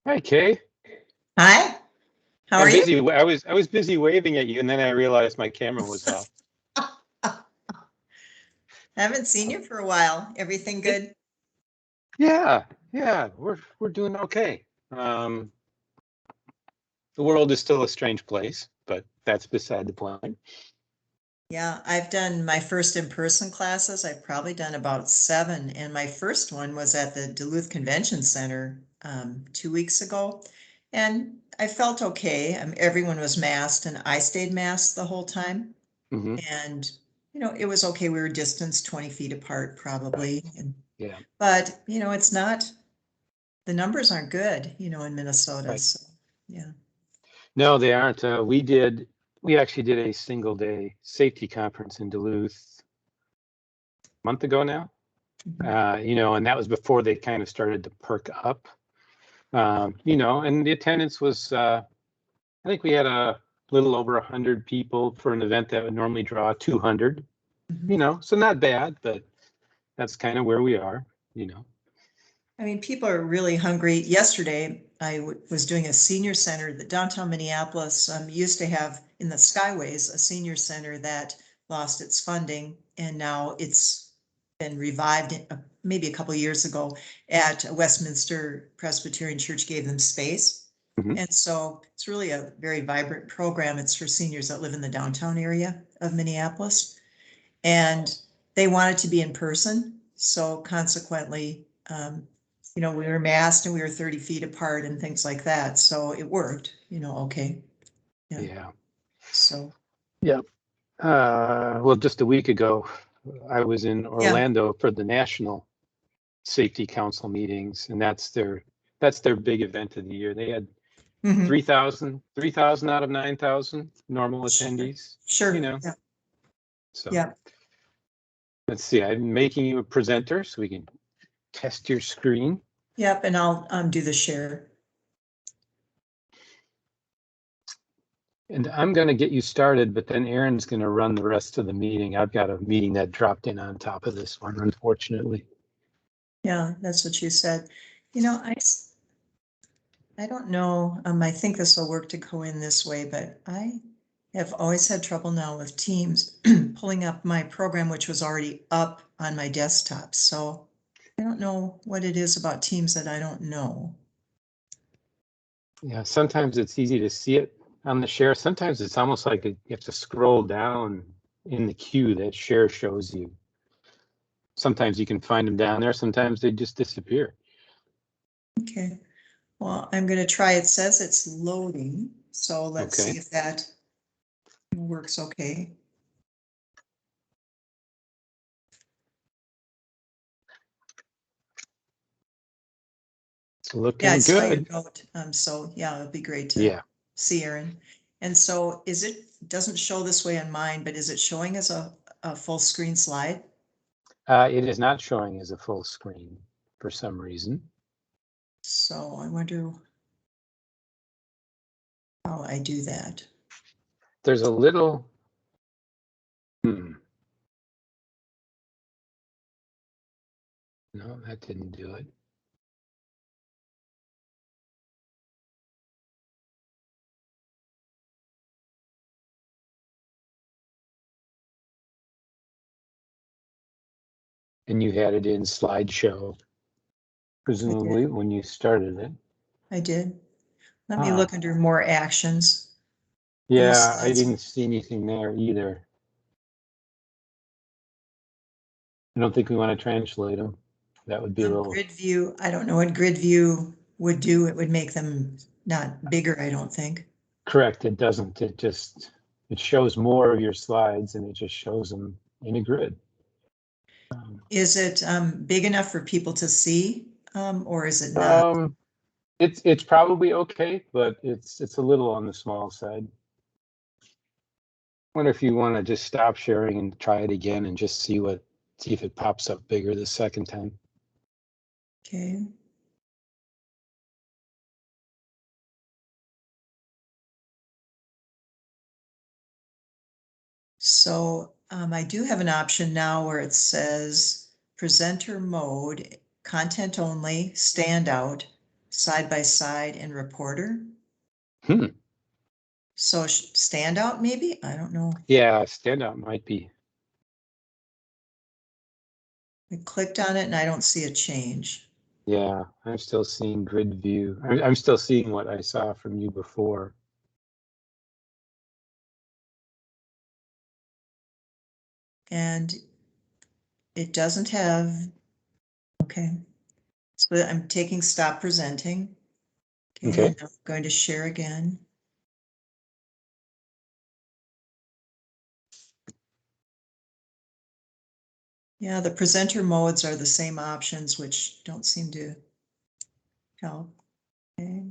Hi, Kay. Hi, how are I'm you? busy. I was busy waving at you, and then I realized my camera was off. Haven't seen you for a while. Everything It, good? yeah, yeah, we're doing okay. Um, the world is still a strange place, but that's beside the point. Yeah, I've done my first in-person classes. I've probably done about seven, and my first one was at the Duluth Convention Center 2 weeks ago, and I felt okay. Everyone was masked, and I stayed masked the whole time, Hmm. and it was okay. We were distanced 20 feet apart, Right. probably, Yeah. but it's not. The numbers aren't good, in Minnesota. Right. So yeah. No, they aren't. We actually did a single day safety conference in Duluth a month ago now. Mhm. And that was before they kind of started to perk up. And the attendance was, I think we had a little over 100 people for an event that would normally draw 200, Mhm. so not bad, but that's kind of where we are, you know. I mean, people are really hungry. Yesterday, I was doing a senior center that downtown Minneapolis used to have in the Skyways, a senior center that lost its funding, and now it's been revived maybe a couple years ago at Westminster Presbyterian Church gave them space. Mhm. And so it's really a very vibrant program. It's for seniors that live in the downtown area of Minneapolis. And they wanted to be in person. So consequently, we were masked and we were 30 feet apart and things like that. So it worked, okay. Yeah. Yeah. So, Yeah. Well, just a week ago, I was in yeah. Orlando for the National Safety Council meetings, and that's their big event of the year. They had Mhm. 3,000 out of 9,000 normal Sure. attendees, you Sure. know. Yeah. So Yeah. let's see, I'm making you a presenter so we can test your screen. Yep. And I'll do the share. And I'm going to get you started, but then Aaron's going to run the rest of the meeting. I've got a meeting that dropped in on top of this one, unfortunately. Yeah, that's what you said. I don't know. I think this will work to go in this way, but I have always had trouble now with Teams pulling up my program, which was already up on my desktop. So I don't know what it is about Teams that I don't know. Yeah, sometimes it's easy to see it on the share. Sometimes it's almost like you have to scroll down in the queue that share shows you. Sometimes you can find them down there. Sometimes they just disappear. Okay. Well, I'm going to try. It says it's loading. So let's see Okay. if that works okay. It's Yeah, I looking saw your good. note. So yeah, it'd be great to Yeah. see Erin. And so doesn't show this way on mine, but is it showing as a full screen slide? It is not showing as a full screen for some reason. So I wonder how I do that. There's a little, hmm, no, that didn't do it. And you had it in slideshow, I presumably did. when you started it. I did. Let me Ah, look under more actions. View yeah, I slides. didn't see anything there either. I don't think we want to translate them. That would be a little Grid view. I don't know what grid view would do. It would make them not bigger, I don't think. correct. It doesn't. It shows more of your slides and it just shows them in a grid. Is it big enough for people to see, or is it not? Um, it's probably okay, but it's a little on the small side. Wonder if you want to just stop sharing and try it again and just see if it pops up bigger the second time. Okay. So I do have an option now where it says presenter mode, content only, standout. side by side in Reporter. Hmm. So standout maybe? I don't know. Yeah, standout might be. I clicked on it and I don't see a change. Yeah, I'm still seeing grid view. I'm still seeing what I saw from you before. And it doesn't have, okay. So I'm taking stop presenting. Okay, Okay. and I'm going to share again. Yeah, the presenter modes are the same options, which don't seem to help. Okay.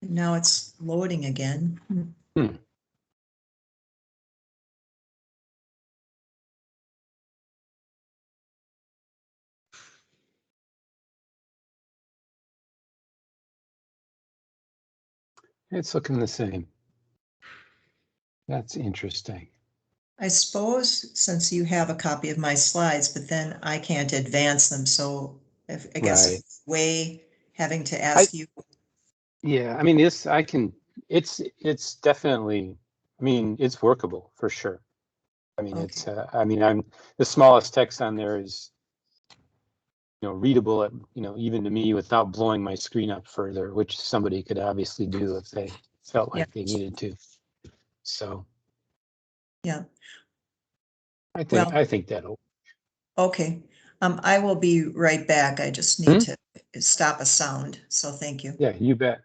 And now it's loading again. Hmm. It's looking the same. That's interesting. I suppose since you have a copy of my slides, but then I can't advance them, so I guess Right. way having to I ask you. Yeah, I mean this I can it's definitely, I mean it's workable for sure. I mean Okay, it's I mean I'm the smallest text on there is, you know, readable at, you know, even to me without blowing my screen up further, which somebody could obviously do if they felt yeah, like they needed to. So yeah. I Well, think that'll. okay. I will be right back. I just need Hmm? to stop a sound, so thank you. Yeah, you bet.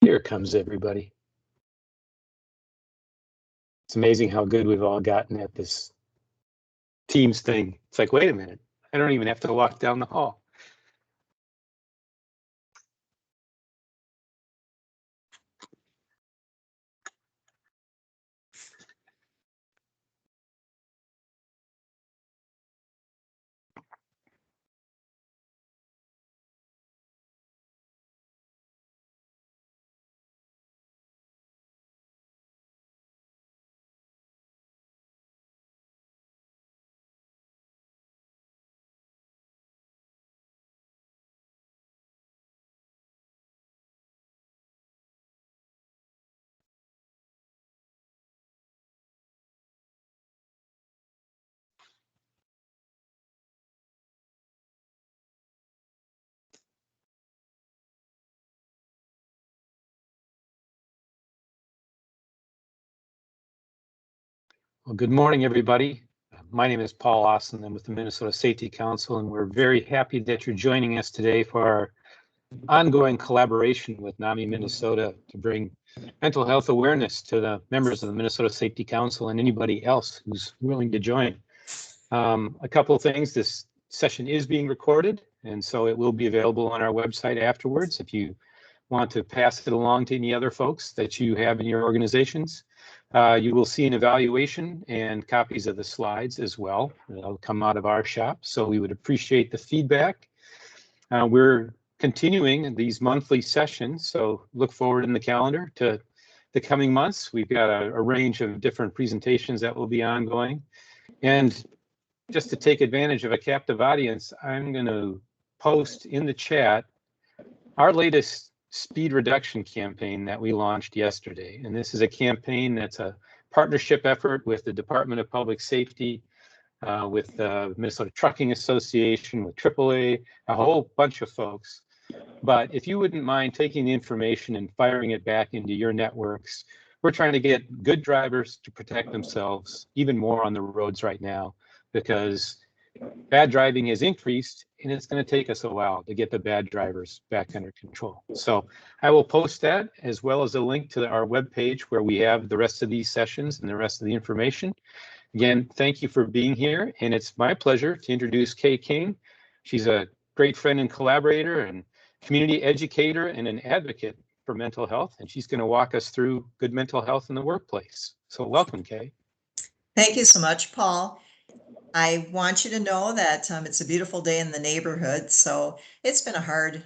Here comes everybody. It's amazing how good we've all gotten at this Teams thing. It's like, wait a minute, I don't even have to walk down the hall. Well, good morning, everybody. My name is Paul Austin. I'm with the Minnesota Safety Council, and we're very happy that you're joining us today for our ongoing collaboration with NAMI Minnesota to bring mental health awareness to the members of the Minnesota Safety Council and anybody else who's willing to join. A couple of things, this session is being recorded, and so it will be available on our website afterwards if you want to pass it along to any other folks that you have in your organizations. You will see an evaluation and copies of the slides as well. That'll come out of our shop, so we would appreciate the feedback. We're continuing these monthly sessions, so look forward in the calendar to the coming months. We've got a range of different presentations that will be ongoing. And just to take advantage of a captive audience, I'm going to post in the chat our latest speed reduction campaign that we launched yesterday. And this is a campaign that's a partnership effort with the Department of Public Safety, with the Minnesota Trucking Association, with AAA, a whole bunch of folks. But if you wouldn't mind taking the information and firing it back into your networks, we're trying to get good drivers to protect themselves even more on the roads right now, because bad driving has increased and it's going to take us a while to get the bad drivers back under control. So I will post that as well as a link to our webpage where we have the rest of these sessions and the rest of the information. Again, thank you for being here, and it's my pleasure to introduce Kay King. She's a great friend and collaborator and community educator and an advocate for mental health, and she's going to walk us through good mental health in the workplace. So welcome, Kay. Thank you so much, Paul. I want you to know that it's a beautiful day in the neighborhood. So it's been a hard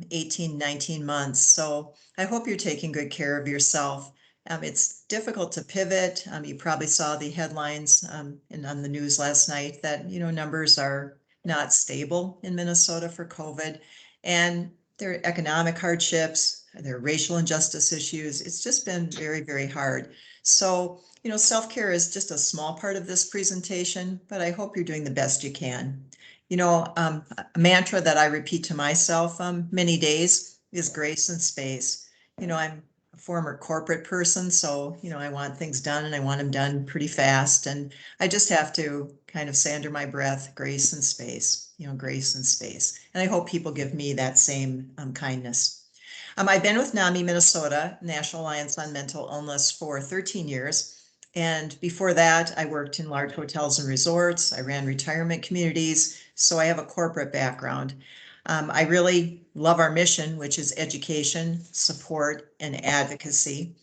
18, 19 months. So I hope you're taking good care of yourself. It's difficult to pivot. You probably saw the headlines on the news last night that, numbers are not stable in Minnesota for COVID. And there are economic hardships, there are racial injustice issues. It's just been very, very hard. So, self-care is just a small part of this presentation, but I hope you're doing the best you can. A mantra that I repeat to myself many days is grace and space. I'm a former corporate person, so, I want things done and I want them done pretty fast. And I just have to kind of say under my breath, grace and space, grace and space. And I hope people give me that same kindness. I've been with NAMI Minnesota, National Alliance on Mental Illness, for 13 years. And before that, I worked in large hotels and resorts. I ran retirement communities, so I have a corporate background. I really love our mission, which is education, support, and advocacy.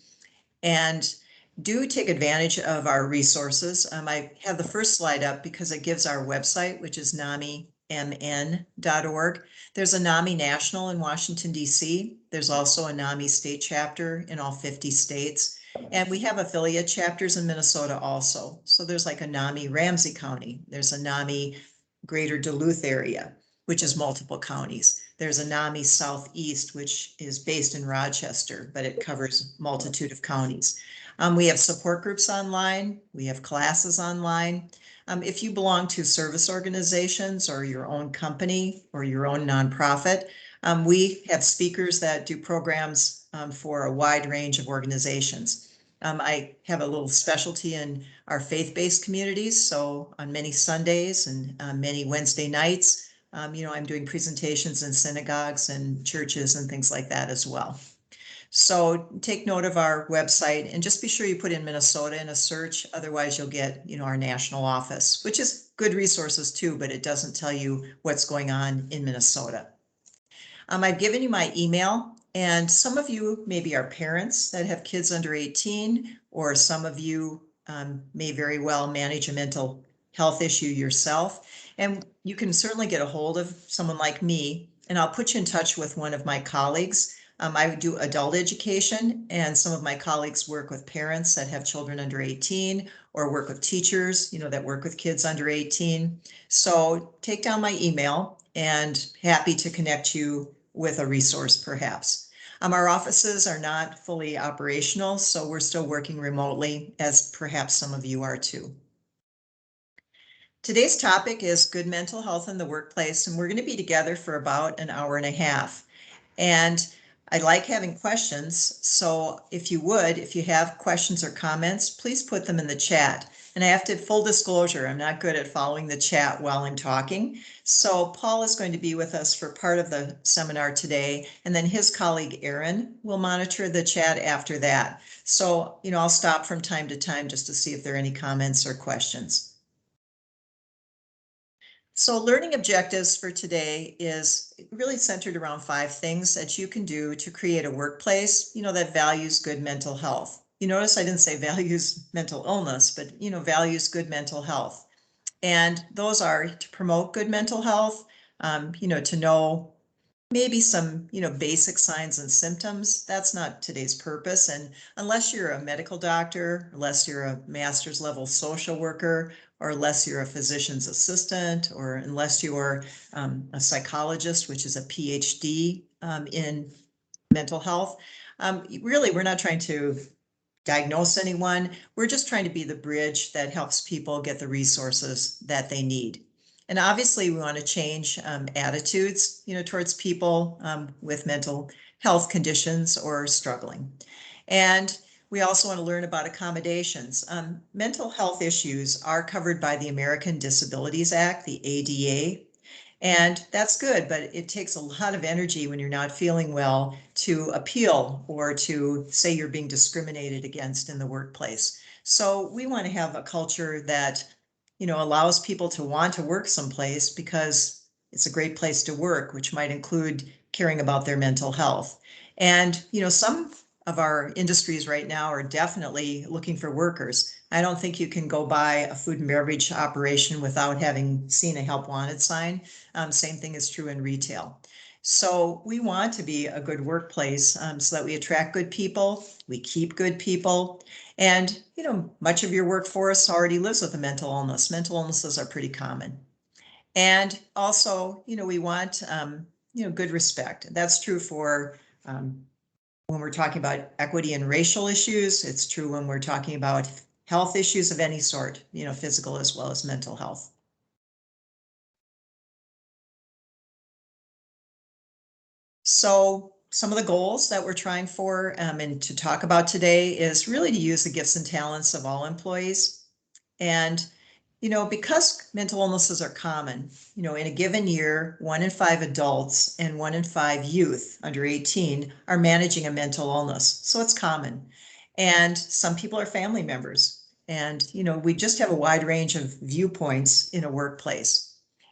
And do take advantage of our resources. I have the first slide up because it gives our website, which is NAMIMN.org. There's a NAMI National in Washington, D.C. There's also a NAMI state chapter in all 50 states. And we have affiliate chapters in Minnesota also. So there's like a NAMI Ramsey County. There's a NAMI Greater Duluth area, which is multiple counties. There's a NAMI Southeast, which is based in Rochester, but it covers a multitude of counties. We have support groups online. We have classes online. If you belong to service organizations or your own company or your own nonprofit, we have speakers that do programs for a wide range of organizations. I have a little specialty in our faith-based communities. So on many Sundays and many Wednesday nights, I'm doing presentations in synagogues and churches and things like that as well. So take note of our website and just be sure you put in Minnesota in a search. Otherwise you'll get, our national office, which is good resources too, but it doesn't tell you what's going on in Minnesota. I've given you my email, and some of you maybe are parents that have kids under 18, or some of you may very well manage a mental health issue yourself. And you can certainly get a hold of someone like me, and I'll put you in touch with one of my colleagues. I do adult education, and some of my colleagues work with parents that have children under 18, or work with teachers, that work with kids under 18. So take down my email, and happy to connect you with a resource perhaps. Our offices are not fully operational, so we're still working remotely, as perhaps some of you are too. Today's topic is good mental health in the workplace, and we're going to be together for about an hour and a half. And I like having questions, so if you have questions or comments, please put them in the chat. And I have to, full disclosure, I'm not good at following the chat while I'm talking. So Paul is going to be with us for part of the seminar today, and then his colleague Aaron will monitor the chat after that. So, I'll stop from time to time just to see if there are any comments or questions. So learning objectives for today is really centered around 5 things that you can do to create a workplace, that values good mental health. You notice I didn't say values mental illness, but, values good mental health. And those are to promote good mental health, to know maybe some, basic signs and symptoms. That's not today's purpose. And unless you're a medical doctor, unless you're a master's level social worker, or unless you're a physician's assistant, or unless you're a psychologist, which is a PhD in mental health, really, we're not trying to diagnose anyone. We're just trying to be the bridge that helps people get the resources that they need. And obviously we want to change attitudes, towards people with mental health conditions or struggling. And we also want to learn about accommodations. Mental health issues are covered by the American Disabilities Act, the ADA. And that's good, but it takes a lot of energy when you're not feeling well to appeal or to say you're being discriminated against in the workplace. So we want to have a culture that, allows people to want to work someplace because it's a great place to work, which might include caring about their mental health. And, some of our industries right now are definitely looking for workers. I don't think you can go by a food and beverage operation without having seen a help wanted sign. Same thing is true in retail. So we want to be a good workplace so that we attract good people, we keep good people, and much of your workforce already lives with a mental illness. Mental illnesses are pretty common. And also, we want good respect. That's true for when we're talking about equity and racial issues. It's true when we're talking about health issues of any sort, physical as well as mental health. So some of the goals that we're trying for and to talk about today is really to use the gifts and talents of all employees. And, because mental illnesses are common, in a given year, 1 in 5 adults and 1 in 5 youth under 18 are managing a mental illness. So it's common. And some people are family members. And, we just have a wide range of viewpoints in a workplace.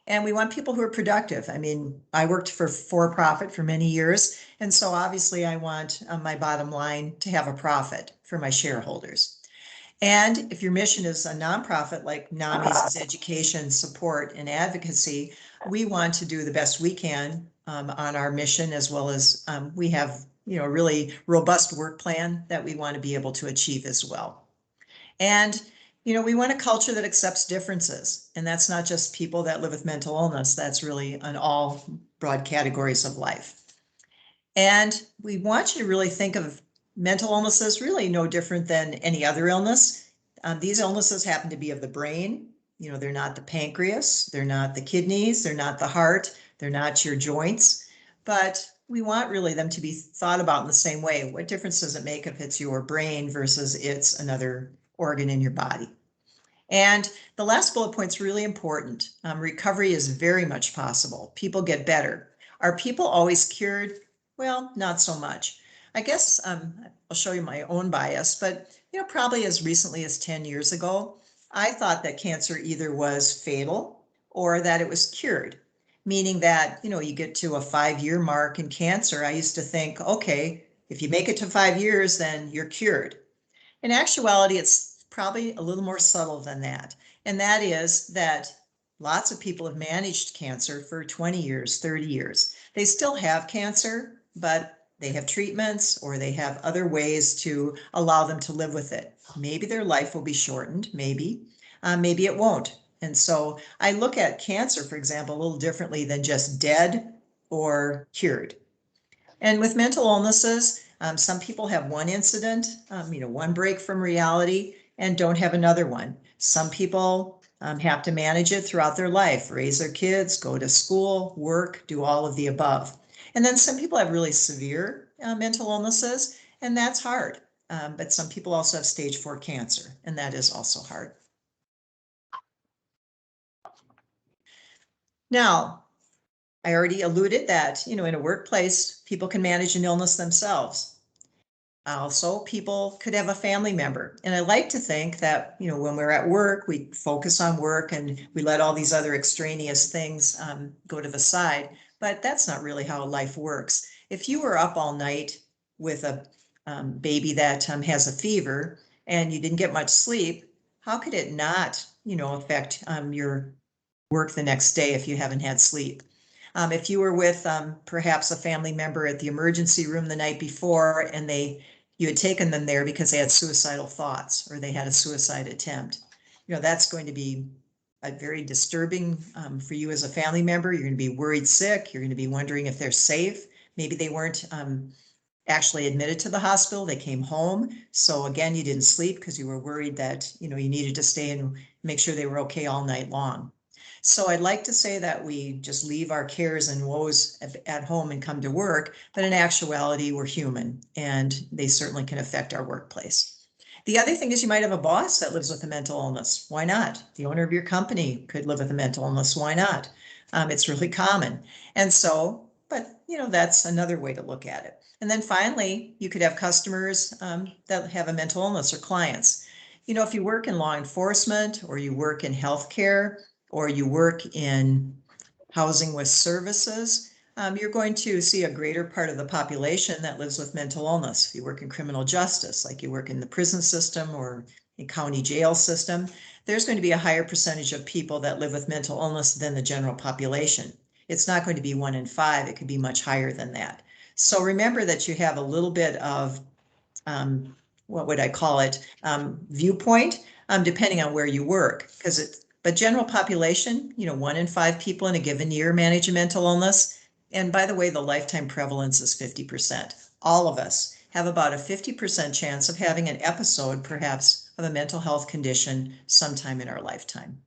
And we want people who are productive. I mean, I worked for profit for many years. And so obviously I want my bottom line to have a profit for my shareholders. And if your mission is a nonprofit like NAMI's education, support, and advocacy, we want to do the best we can on our mission, as well as we have, a really robust work plan that we want to be able to achieve as well. And we want a culture that accepts differences. And that's not just people that live with mental illness. That's really on all broad categories of life. And we want you to really think of mental illnesses really no different than any other illness. These illnesses happen to be of the brain. They're not the pancreas, they're not the kidneys, they're not the heart, they're not your joints. But we want really them to be thought about in the same way. What difference does it make if it's your brain versus it's another organ in your body? And the last bullet point is really important. Recovery is very much possible. People get better. Are people always cured? Well, not so much. I guess I'll show you my own bias, but probably as recently as 10 years ago, I thought that cancer either was fatal or that it was cured, meaning that, you get to a 5-year mark in cancer. I used to think, okay, if you make it to 5 years, then you're cured. In actuality, it's probably a little more subtle than that. And that is that lots of people have managed cancer for 20 years, 30 years. They still have cancer, but they have treatments or they have other ways to allow them to live with it. Maybe their life will be shortened, maybe it won't. And so I look at cancer, for example, a little differently than just dead or cured. And with mental illnesses, some people have one incident, one break from reality and don't have another one. Some people have to manage it throughout their life, raise their kids, go to school, work, do all of the above. And then some people have really severe mental illnesses, and that's hard. But some people also have stage 4 cancer, and that is also hard. Now, I already alluded that, in a workplace, people can manage an illness themselves. Also, people could have a family member. And I like to think that, when we're at work, we focus on work and we let all these other extraneous things go to the side. But that's not really how life works. If you were up all night with a baby that has a fever and you didn't get much sleep, how could it not, affect your work the next day if you haven't had sleep? If you were with perhaps a family member at the emergency room the night before and you had taken them there because they had suicidal thoughts or they had a suicide attempt, that's going to be very disturbing for you as a family member. You're going to be worried sick. You're going to be wondering if they're safe. Maybe they weren't actually admitted to the hospital. They came home. So again, you didn't sleep because you were worried that, you needed to stay and make sure they were okay all night long. So I'd like to say that we just leave our cares and woes at home and come to work, but in actuality, we're human and they certainly can affect our workplace. The other thing is you might have a boss that lives with a mental illness. Why not? The owner of your company could live with a mental illness. Why not? It's really common. And so, but that's another way to look at it. And then finally, you could have customers that have a mental illness or clients. If you work in law enforcement or you work in healthcare, or you work in housing with services, you're going to see a greater part of the population that lives with mental illness. If you work in criminal justice, like you work in the prison system or in county jail system, there's going to be a higher percentage of people that live with mental illness than the general population. It's not going to be 1 in 5. It could be much higher than that. So remember that you have a little bit of, what would I call it, viewpoint, depending on where you work, but general population, 1 in 5 people in a given year manage a mental illness. And by the way, the lifetime prevalence is 50%. All of us have about a 50% chance of having an episode, perhaps, of a mental health condition sometime in our lifetime.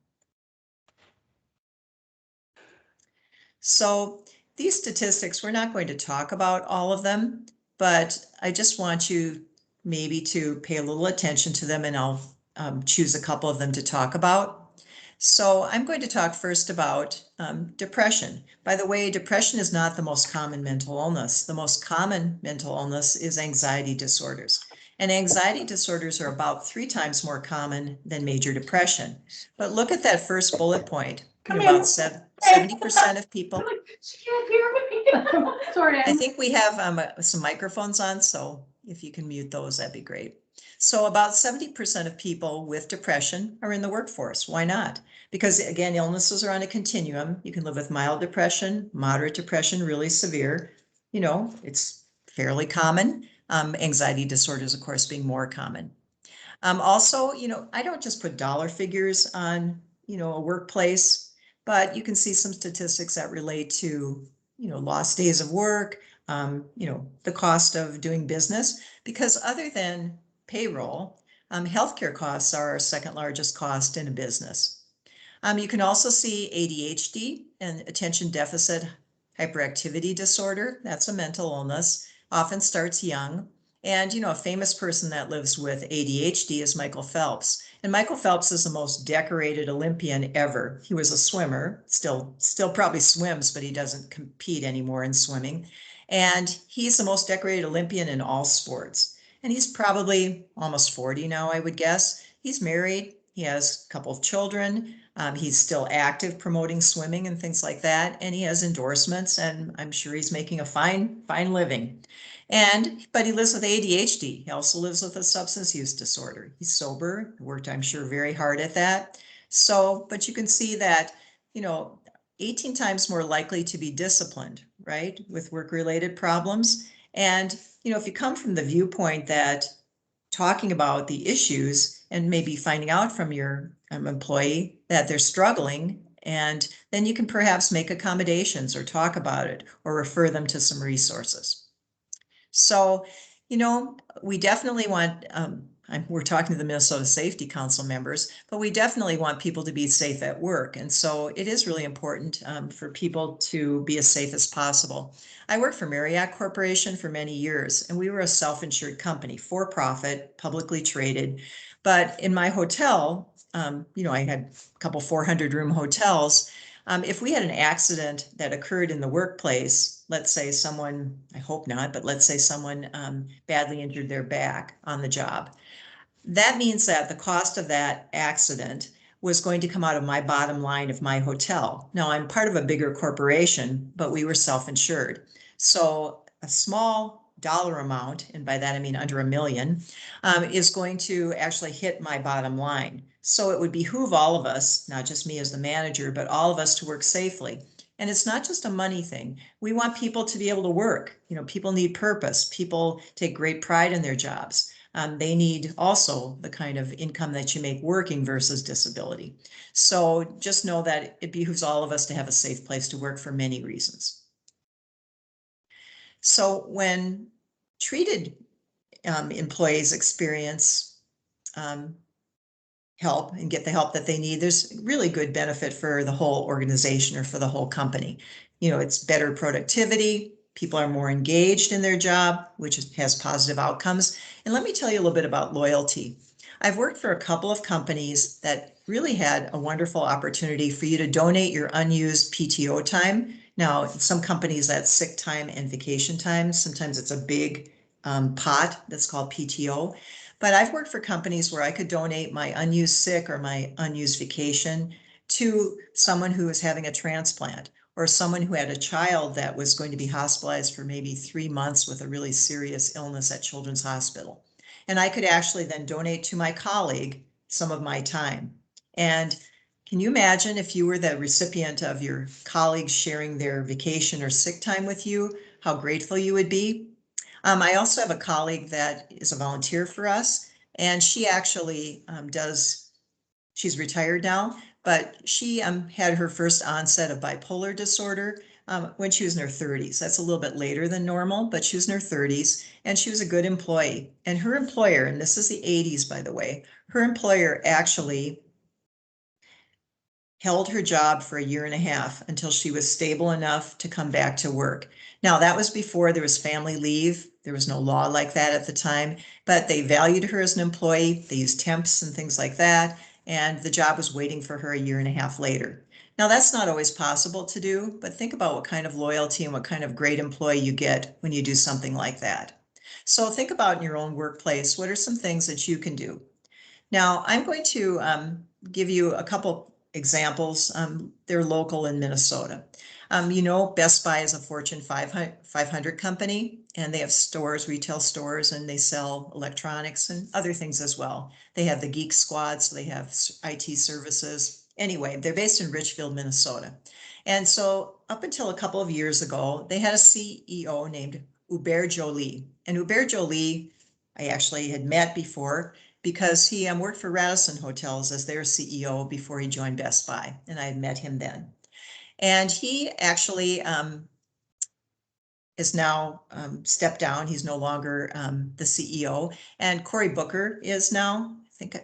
So these statistics, we're not going to talk about all of them, but I just want you maybe to pay a little attention to them, and I'll choose a couple of them to talk about. So I'm going to talk first about depression. By the way, depression is not the most common mental illness. The most common mental illness is anxiety disorders. And anxiety disorders are about 3 times more common than major depression. But look at that first bullet point. About 70% of people. Sorry. I think we have some microphones on, so if you can mute those, that'd be great. So about 70% of people with depression are in the workforce. Why not? Because again, illnesses are on a continuum. You can live with mild depression, moderate depression, really severe. It's fairly common. Anxiety disorders, of course, being more common. Also, I don't just put dollar figures on, a workplace, but you can see some statistics that relate to, lost days of work, the cost of doing business, because other than payroll, healthcare costs are our second largest cost in a business. You can also see ADHD and attention deficit hyperactivity disorder. That's a mental illness, often starts young. And, a famous person that lives with ADHD is Michael Phelps. And Michael Phelps is the most decorated Olympian ever. He was a swimmer, still probably swims, but he doesn't compete anymore in swimming. And he's the most decorated Olympian in all sports. And he's probably almost 40 now, I would guess. He's married. He has a couple of children. He's still active promoting swimming and things like that. And he has endorsements, and I'm sure he's making a fine living. But he lives with ADHD. He also lives with a substance use disorder. He's sober, worked, I'm sure, very hard at that. So, but you can see that, 18 times more likely to be disciplined, right, with work-related problems. And, if you come from the viewpoint that talking about the issues and maybe finding out from your employee that they're struggling, and then you can perhaps make accommodations or talk about it or refer them to some resources. So, we definitely want, we're talking to the Minnesota Safety Council members, but we definitely want people to be safe at work. And so it is really important for people to be as safe as possible. I worked for Marriott Corporation for many years, and we were a self-insured company, for-profit, publicly traded. But in my hotel, I had a couple 400-room hotels. If we had an accident that occurred in the workplace, let's say someone, I hope not, but let's say someone badly injured their back on the job, that means that the cost of that accident was going to come out of my bottom line of my hotel. Now, I'm part of a bigger corporation, but we were self-insured. So a small dollar amount, and by that I mean under $1 million, is going to actually hit my bottom line. So it would behoove all of us, not just me as the manager, but all of us to work safely. And it's not just a money thing. We want people to be able to work. People need purpose. People take great pride in their jobs. They need also the kind of income that you make working versus disability. So just know that it behooves all of us to have a safe place to work for many reasons. So when treated employees experience help and get the help that they need, there's really good benefit for the whole organization or for the whole company. It's better productivity. People are more engaged in their job, which has positive outcomes. And let me tell you a little bit about loyalty. I've worked for a couple of companies that really had a wonderful opportunity for you to donate your unused PTO time. Now, in some companies, that's sick time and vacation time. Sometimes it's a big pot that's called PTO. But I've worked for companies where I could donate my unused sick or my unused vacation to someone who was having a transplant, or someone who had a child that was going to be hospitalized for maybe 3 months with a really serious illness at Children's Hospital. And I could actually then donate to my colleague some of my time. And can you imagine if you were the recipient of your colleagues sharing their vacation or sick time with you, how grateful you would be? I also have a colleague that is a volunteer for us, and she actually she's retired now, but she had her first onset of bipolar disorder when she was in her 30s. That's a little bit later than normal, but she was in her 30s, and she was a good employee. And her employer, and this is the 80s, by the way, her employer actually held her job for 1.5 years until she was stable enough to come back to work. Now, that was before there was family leave. There was no law like that at the time, but they valued her as an employee. They used temps and things like that, and the job was waiting for her 1.5 years later. Now, that's not always possible to do, but think about what kind of loyalty and what kind of great employee you get when you do something like that. So think about in your own workplace, what are some things that you can do? Now, I'm going to give you a couple examples. They're local in Minnesota. Best Buy is a Fortune 500 company, and they have stores, retail stores, and they sell electronics and other things as well. They have the Geek Squad, so they have IT services. Anyway, they're based in Richfield, Minnesota. And so up until a couple of years ago, they had a CEO named Hubert Joly. And Hubert Joly, I actually had met before, because he worked for Radisson Hotels as their CEO before he joined Best Buy, and I had met him then. And he actually is now stepped down. He's no longer the CEO. And Cory Booker is now,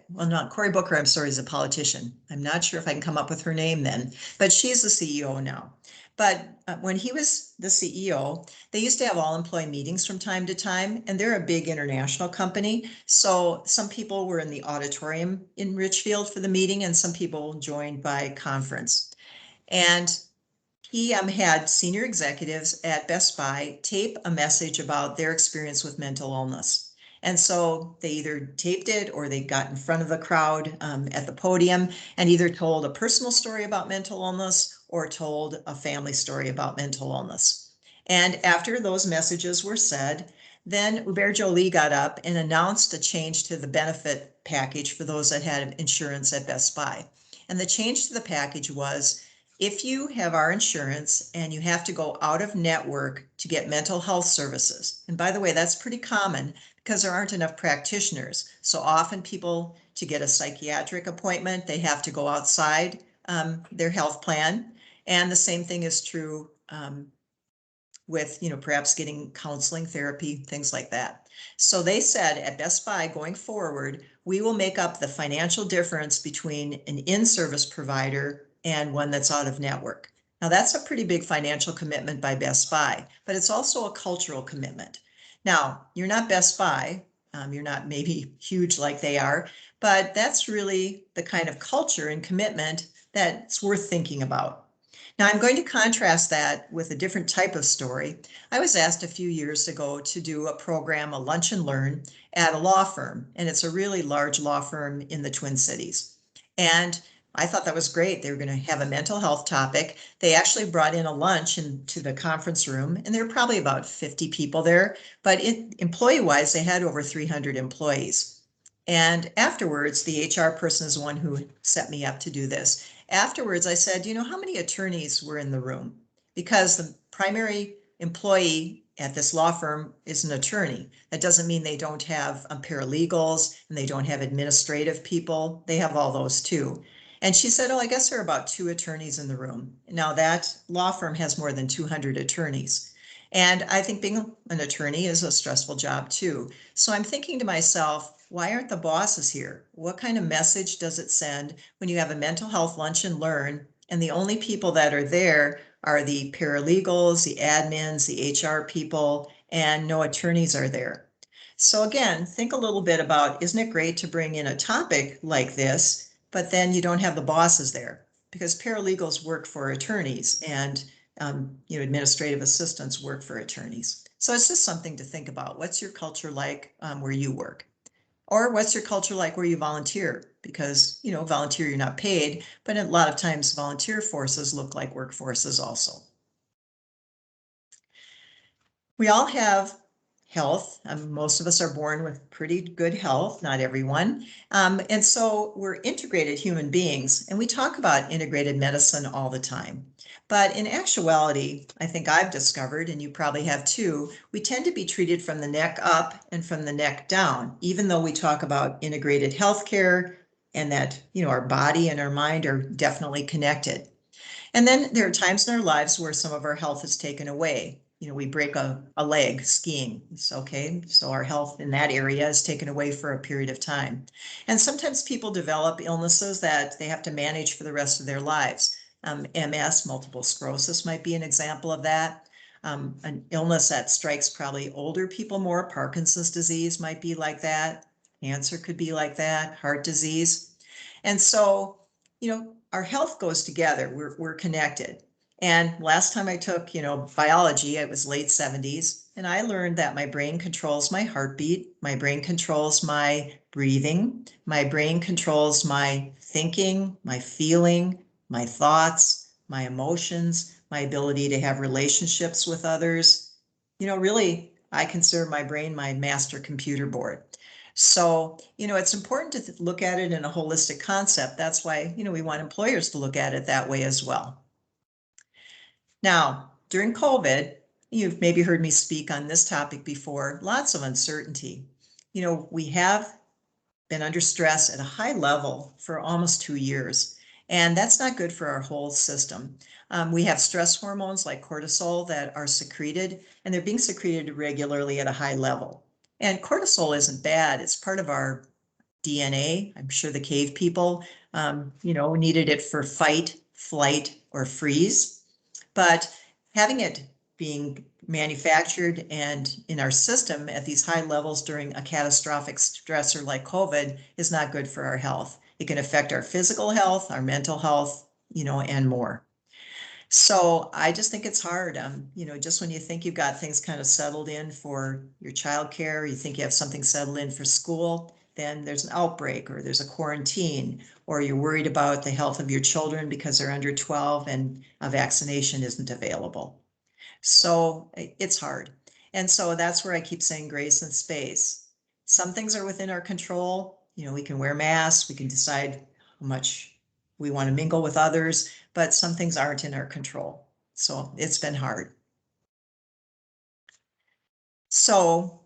not Cory Booker, I'm sorry, is a politician. I'm not sure if I can come up with her name then, but she's the CEO now. But when he was the CEO, they used to have all employee meetings from time to time, and they're a big international company. So some people were in the auditorium in Richfield for the meeting, and some people joined by conference. And He had senior executives at Best Buy tape a message about their experience with mental illness. And so they either taped it or they got in front of the crowd at the podium and either told a personal story about mental illness or told a family story about mental illness. And after those messages were said, then Hubert Joly got up and announced a change to the benefit package for those that had insurance at Best Buy. And the change to the package was, if you have our insurance and you have to go out of network to get mental health services, and by the way, that's pretty common because there aren't enough practitioners. So often people, to get a psychiatric appointment, they have to go outside their health plan. And the same thing is true with, perhaps getting counseling, therapy, things like that. So they said at Best Buy, going forward, we will make up the financial difference between an in-service provider and one that's out of network. Now that's a pretty big financial commitment by Best Buy, but it's also a cultural commitment. Now, you're not Best Buy, you're not maybe huge like they are, but that's really the kind of culture and commitment that's worth thinking about. Now, I'm going to contrast that with a different type of story. I was asked a few years ago to do a program, a lunch and learn, at a law firm, and it's a really large law firm in the Twin Cities. And I thought that was great. They were going to have a mental health topic. They actually brought in a lunch into the conference room, and there were probably about 50 people there, but employee-wise, they had over 300 employees. And afterwards, the HR person is the one who set me up to do this. Afterwards, I said, how many attorneys were in the room? Because the primary employee at this law firm is an attorney. That doesn't mean they don't have paralegals and they don't have administrative people. They have all those too. And she said, I guess there are about 2 attorneys in the room. Now that law firm has more than 200 attorneys. And I think being an attorney is a stressful job too. So I'm thinking to myself, why aren't the bosses here? What kind of message does it send when you have a mental health lunch and learn, and the only people that are there are the paralegals, the admins, the HR people, and no attorneys are there? So again, think a little bit about, isn't it great to bring in a topic like this, but then you don't have the bosses there? Because paralegals work for attorneys and administrative assistants work for attorneys. So it's just something to think about. What's your culture like where you work? Or what's your culture like where you volunteer? Because, volunteer, you're not paid, but a lot of times volunteer forces look like workforces also. We all have health. Most of us are born with pretty good health, not everyone. And so we're integrated human beings, and we talk about integrated medicine all the time. But in actuality, I think I've discovered, and you probably have too, we tend to be treated from the neck up and from the neck down, even though we talk about integrated healthcare and that, our body and our mind are definitely connected. And then there are times in our lives where some of our health is taken away. We break a leg skiing. It's okay. So our health in that area is taken away for a period of time. And sometimes people develop illnesses that they have to manage for the rest of their lives. MS, multiple sclerosis, might be an example of that. An illness that strikes probably older people more. Parkinson's disease might be like that. Cancer could be like that. Heart disease. And so, our health goes together. We're connected. And last time I took, biology, it was late 70s, and I learned that my brain controls my heartbeat, my brain controls my breathing, my brain controls my thinking, my feeling, my thoughts, my emotions, my ability to have relationships with others. Really, I consider my brain my master computer board. So, it's important to look at it in a holistic concept. That's why, we want employers to look at it that way as well. Now, during COVID, you've maybe heard me speak on this topic before, lots of uncertainty. We have been under stress at a high level for almost 2 years, and that's not good for our whole system. We have stress hormones like cortisol that are secreted, and they're being secreted regularly at a high level. And cortisol isn't bad. It's part of our DNA. I'm sure the cave people, needed it for fight, flight, or freeze. But having it being manufactured and in our system at these high levels during a catastrophic stressor like COVID is not good for our health. It can affect our physical health, our mental health, and more. So I just think it's hard. Just when you think you've got things kind of settled in for your childcare, you think you have something settled in for school, then there's an outbreak or there's a quarantine, or you're worried about the health of your children because they're under 12 and a vaccination isn't available. So it's hard. And so that's where I keep saying grace and space. Some things are within our control. We can wear masks, we can decide how much we want to mingle with others, but some things aren't in our control. So it's been hard. So,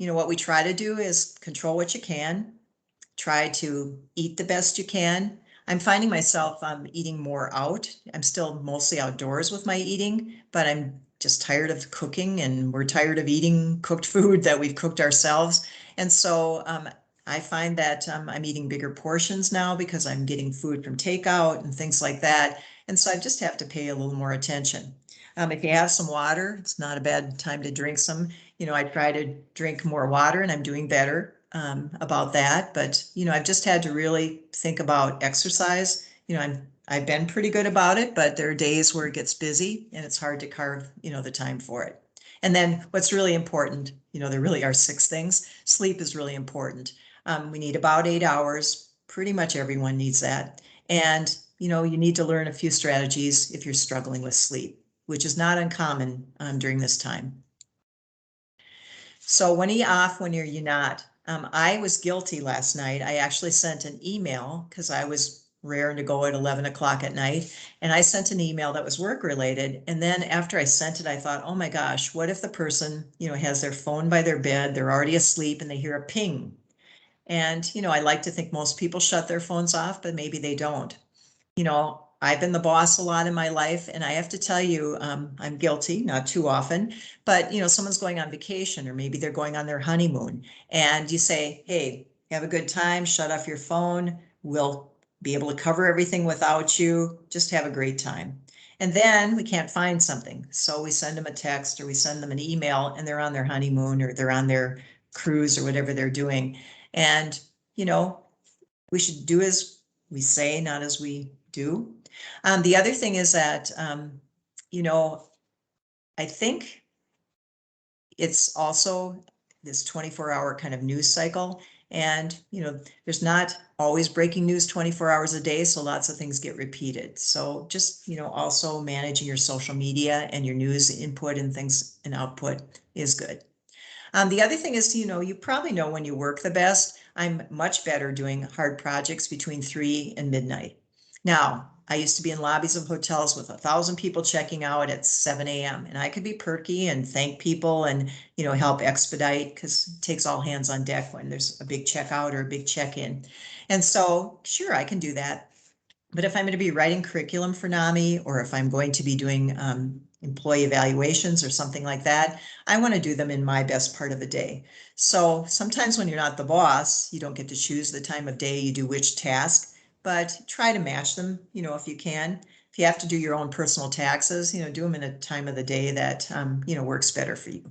what we try to do is control what you can, try to eat the best you can. I'm finding myself eating more out. I'm still mostly outdoors with my eating, but I'm just tired of cooking, and we're tired of eating cooked food that we've cooked ourselves. And so I find that I'm eating bigger portions now because I'm getting food from takeout and things like that. And so I just have to pay a little more attention. If you have some water, it's not a bad time to drink some. I try to drink more water, and I'm doing better about that. But, I've just had to really think about exercise. I've been pretty good about it, but there are days where it gets busy and it's hard to carve, the time for it. And then what's really important, there really are 6 things. Sleep is really important. We need about 8 hours. Pretty much everyone needs that. And, you need to learn a few strategies if you're struggling with sleep, which is not uncommon during this time. So when are you off, when are you not? I was guilty last night. I actually sent an email because I was raring to go at 11 o'clock at night. And I sent an email that was work related. And then after I sent it, I thought, oh my gosh, what if the person, has their phone by their bed, they're already asleep, and they hear a ping? And, I like to think most people shut their phones off, but maybe they don't. I've been the boss a lot in my life, and I have to tell you, I'm guilty, not too often, but someone's going on vacation, or maybe they're going on their honeymoon, and you say, hey, have a good time, shut off your phone. We'll be able to cover everything without you. Just have a great time. And then we can't find something. So we send them a text or we send them an email, and they're on their honeymoon or they're on their cruise or whatever they're doing. And, we should do as we say, not as we do. The other thing is that, I think it's also this 24-hour kind of news cycle. And, there's not always breaking news 24 hours a day, so lots of things get repeated. So just, also managing your social media and your news input and things and output is good. The other thing is, you probably know when you work the best. I'm much better doing hard projects between 3 and midnight. Now, I used to be in lobbies of hotels with 1,000 people checking out at 7 a.m. and I could be perky and thank people and, help expedite, because it takes all hands on deck when there's a big checkout or a big check-in. And so, sure, I can do that. But if I'm going to be writing curriculum for NAMI, or if I'm going to be doing employee evaluations or something like that, I want to do them in my best part of the day. So sometimes when you're not the boss, you don't get to choose the time of day you do which task, but try to match them, if you can. If you have to do your own personal taxes, do them in a time of the day that, works better for you.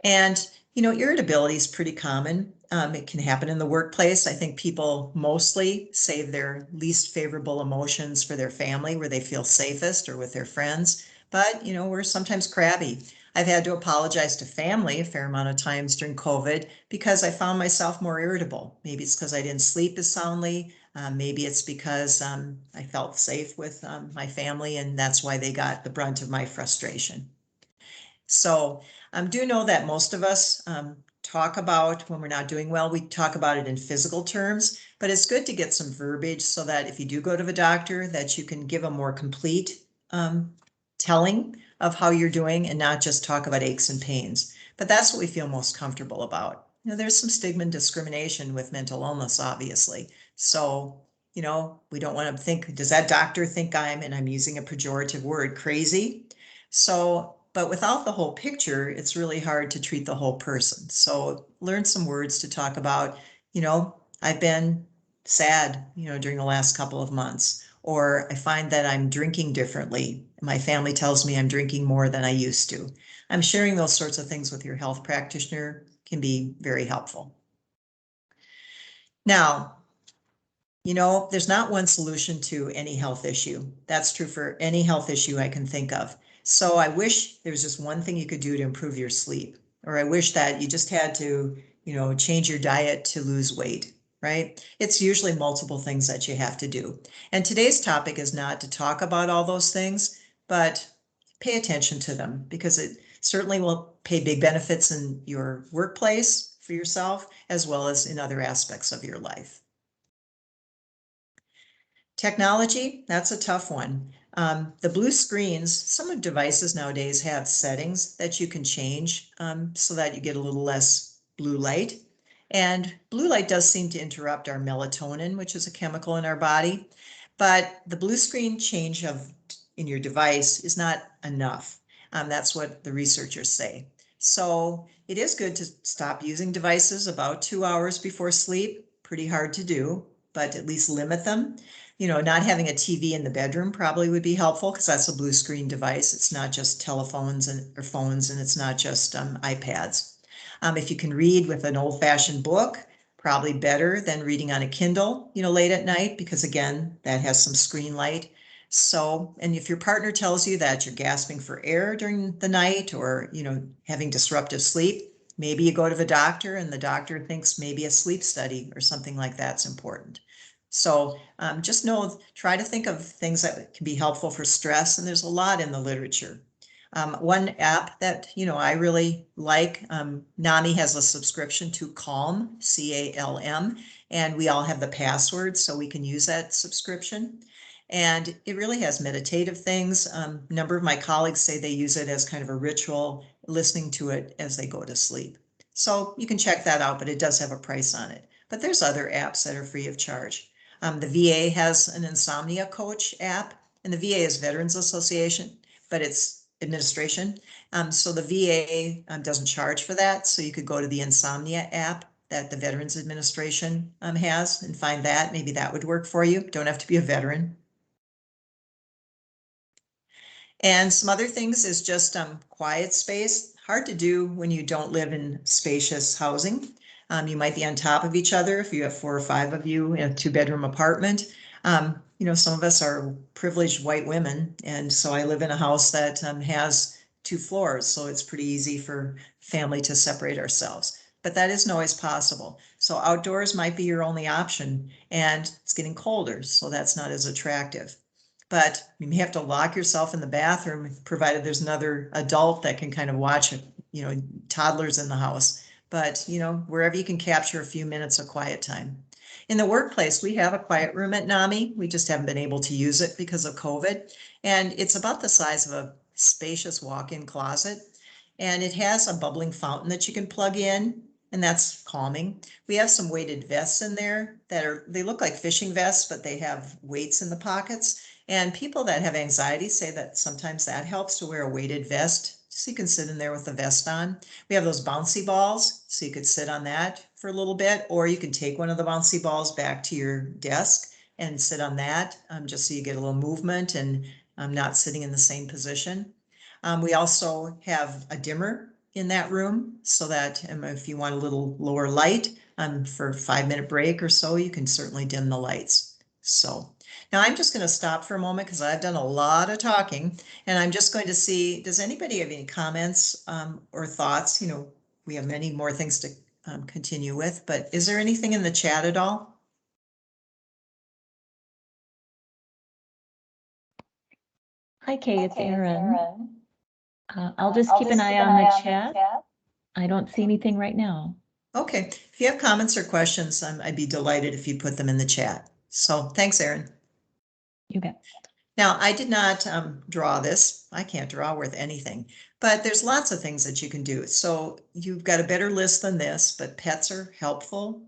And, irritability is pretty common. It can happen in the workplace. I think people mostly save their least favorable emotions for their family, where they feel safest, or with their friends. But, we're sometimes crabby. I've had to apologize to family a fair amount of times during COVID because I found myself more irritable. Maybe it's because I didn't sleep as soundly. Maybe it's because I felt safe with my family, and that's why they got the brunt of my frustration. So do know that most of us talk about when we're not doing well, we talk about it in physical terms, but it's good to get some verbiage so that if you do go to the doctor, that you can give a more complete telling of how you're doing and not just talk about aches and pains. But that's what we feel most comfortable about. There's some stigma and discrimination with mental illness, obviously. So, we don't want to think, does that doctor think and I'm using a pejorative word, crazy? So, but without the whole picture, it's really hard to treat the whole person. So learn some words to talk about, I've been sad, during the last couple of months, or I find that I'm drinking differently. My family tells me I'm drinking more than I used to. I'm sharing those sorts of things with your health practitioner can be very helpful. Now, You know, there's not one solution to any health issue. That's true for any health issue I can think of. So I wish there was just one thing you could do to improve your sleep, or I wish that you just had to, change your diet to lose weight, right? It's usually multiple things that you have to do. And today's topic is not to talk about all those things, but pay attention to them because it certainly will pay big benefits in your workplace for yourself, as well as in other aspects of your life. Technology, that's a tough one. The blue screens, some of devices nowadays have settings that you can change so that you get a little less blue light. And blue light does seem to interrupt our melatonin, which is a chemical in our body. But the blue screen change in your device is not enough. That's what the researchers say. So it is good to stop using devices about 2 hours before sleep. Pretty hard to do, but at least limit them. Not having a TV in the bedroom probably would be helpful because that's a blue screen device. It's not just telephones or phones, and it's not just iPads. If you can read with an old-fashioned book, probably better than reading on a Kindle, late at night, because again, that has some screen light. So, and if your partner tells you that you're gasping for air during the night or, having disruptive sleep, maybe you go to the doctor and the doctor thinks maybe a sleep study or something like that's important. So just try to think of things that can be helpful for stress, and there's a lot in the literature. One app that, I really like, NAMI has a subscription to Calm, C-A-L-M, and we all have the password, so we can use that subscription. And it really has meditative things. A number of my colleagues say they use it as kind of a ritual, listening to it as they go to sleep. So you can check that out, but it does have a price on it. But there's other apps that are free of charge. The VA has an insomnia coach app, and the VA is Veterans Association, but it's administration. So the VA doesn't charge for that. So you could go to the insomnia app that the Veterans Administration has and find that. Maybe that would work for you. Don't have to be a veteran. And some other things is just quiet space. Hard to do when you don't live in spacious housing. You might be on top of each other if you have 4 or 5 of you in a 2-bedroom apartment. Some of us are privileged white women, and so I live in a house that has 2 floors, so it's pretty easy for family to separate ourselves. But that isn't always possible. So outdoors might be your only option, and it's getting colder, so that's not as attractive. But you may have to lock yourself in the bathroom, provided there's another adult that can kind of watch, toddlers in the house. But, wherever you can capture a few minutes of quiet time. In the workplace, we have a quiet room at NAMI. We just haven't been able to use it because of COVID. And it's about the size of a spacious walk-in closet. And it has a bubbling fountain that you can plug in, and that's calming. We have some weighted vests in there they look like fishing vests, but they have weights in the pockets. And people that have anxiety say that sometimes that helps to wear a weighted vest, so you can sit in there with the vest on. We have those bouncy balls, so you could sit on that for a little bit, or you can take one of the bouncy balls back to your desk and sit on that, just so you get a little movement and not sitting in the same position. We also have a dimmer in that room so that if you want a little lower light for a 5-minute break or so, you can certainly dim the lights. So now I'm just going to stop for a moment because I've done a lot of talking, and I'm just going to see, does anybody have any comments or thoughts? We have many more things to continue with, but is there anything in the chat at all? Hi, Kay, it's Erin. I'll just keep an eye on the chat. I don't see anything right now. Okay, if you have comments or questions, I'd be delighted if you put them in the chat. So thanks, Erin. You bet. Now, I did not draw this. I can't draw worth anything, but there's lots of things that you can do. So you've got a better list than this, but pets are helpful.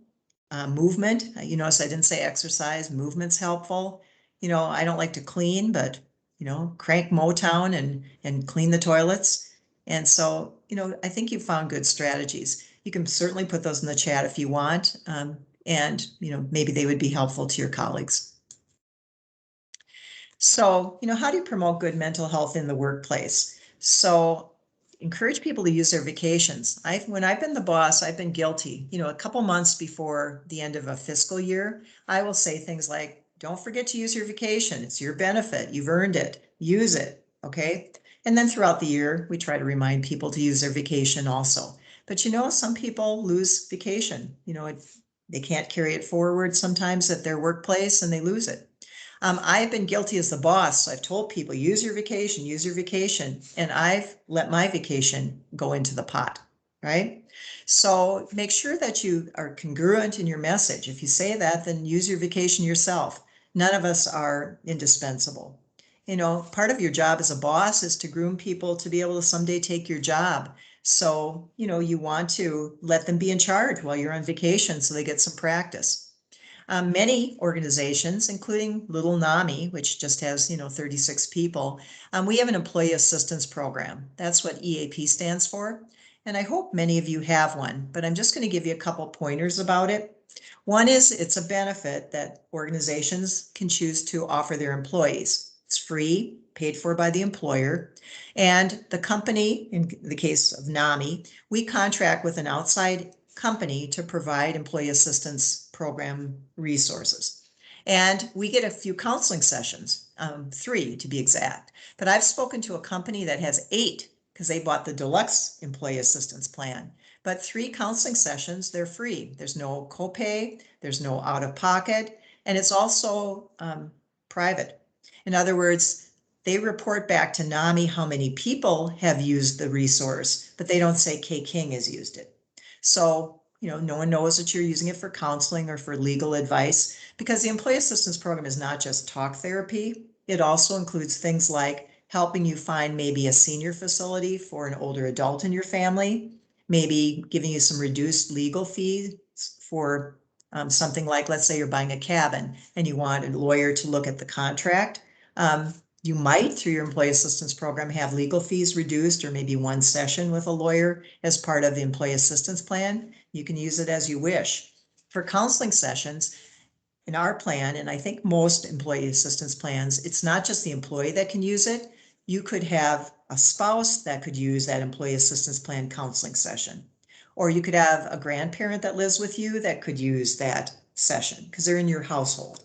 Movement, you notice I didn't say exercise. Movement's helpful. I don't like to clean, but crank Motown and clean the toilets. And so, I think you found good strategies. You can certainly put those in the chat if you want. And maybe they would be helpful to your colleagues. So, how do you promote good mental health in the workplace? So encourage people to use their vacations. When I've been the boss, I've been guilty. A couple months before the end of a fiscal year, I will say things like, don't forget to use your vacation. It's your benefit. You've earned it. Use it. Okay. And then throughout the year, we try to remind people to use their vacation also. But some people lose vacation. They can't carry it forward sometimes at their workplace and they lose it. I've been guilty as the boss. So I've told people, use your vacation, and I've let my vacation go into the pot, right? So make sure that you are congruent in your message. If you say that, then use your vacation yourself. None of us are indispensable. Part of your job as a boss is to groom people to be able to someday take your job. So, you want to let them be in charge while you're on vacation so they get some practice. Many organizations, including Little NAMI, which just has 36 people, we have an employee assistance program. That's what EAP stands for. And I hope many of you have one, but I'm just going to give you a couple pointers about it. One is it's a benefit that organizations can choose to offer their employees. It's free, paid for by the employer. And the company, in the case of NAMI, we contract with an outside company to provide employee assistance program resources. And we get a few counseling sessions, 3 to be exact. But I've spoken to a company that has 8 because they bought the deluxe employee assistance plan. But 3 counseling sessions, they're free. There's no copay, there's no out of pocket, and it's also private. In other words, they report back to NAMI how many people have used the resource, but they don't say Kay King has used it. So, no one knows that you're using it for counseling or for legal advice, because the employee assistance program is not just talk therapy. It also includes things like helping you find maybe a senior facility for an older adult in your family, maybe giving you some reduced legal fees for something like, let's say you're buying a cabin and you want a lawyer to look at the contract. You might, through your employee assistance program, have legal fees reduced, or maybe one session with a lawyer as part of the employee assistance plan. You can use it as you wish. For counseling sessions, in our plan, and I think most employee assistance plans, it's not just the employee that can use it. You could have a spouse that could use that employee assistance plan counseling session. Or you could have a grandparent that lives with you that could use that session because they're in your household.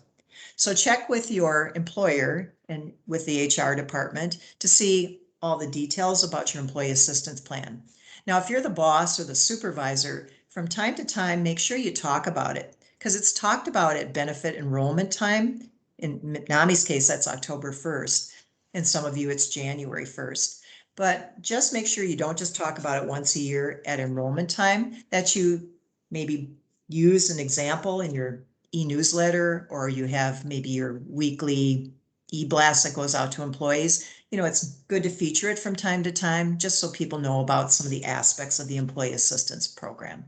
So check with your employer and with the HR department to see all the details about your employee assistance plan. Now, if you're the boss or the supervisor, from time to time, make sure you talk about it because it's talked about at benefit enrollment time. In NAMI's case, that's October 1st. And some of you, it's January 1st. But just make sure you don't just talk about it once a year at enrollment time, that you maybe use an example in your e-newsletter, or you have maybe your weekly e-blast that goes out to employees. It's good to feature it from time to time, just so people know about some of the aspects of the employee assistance program.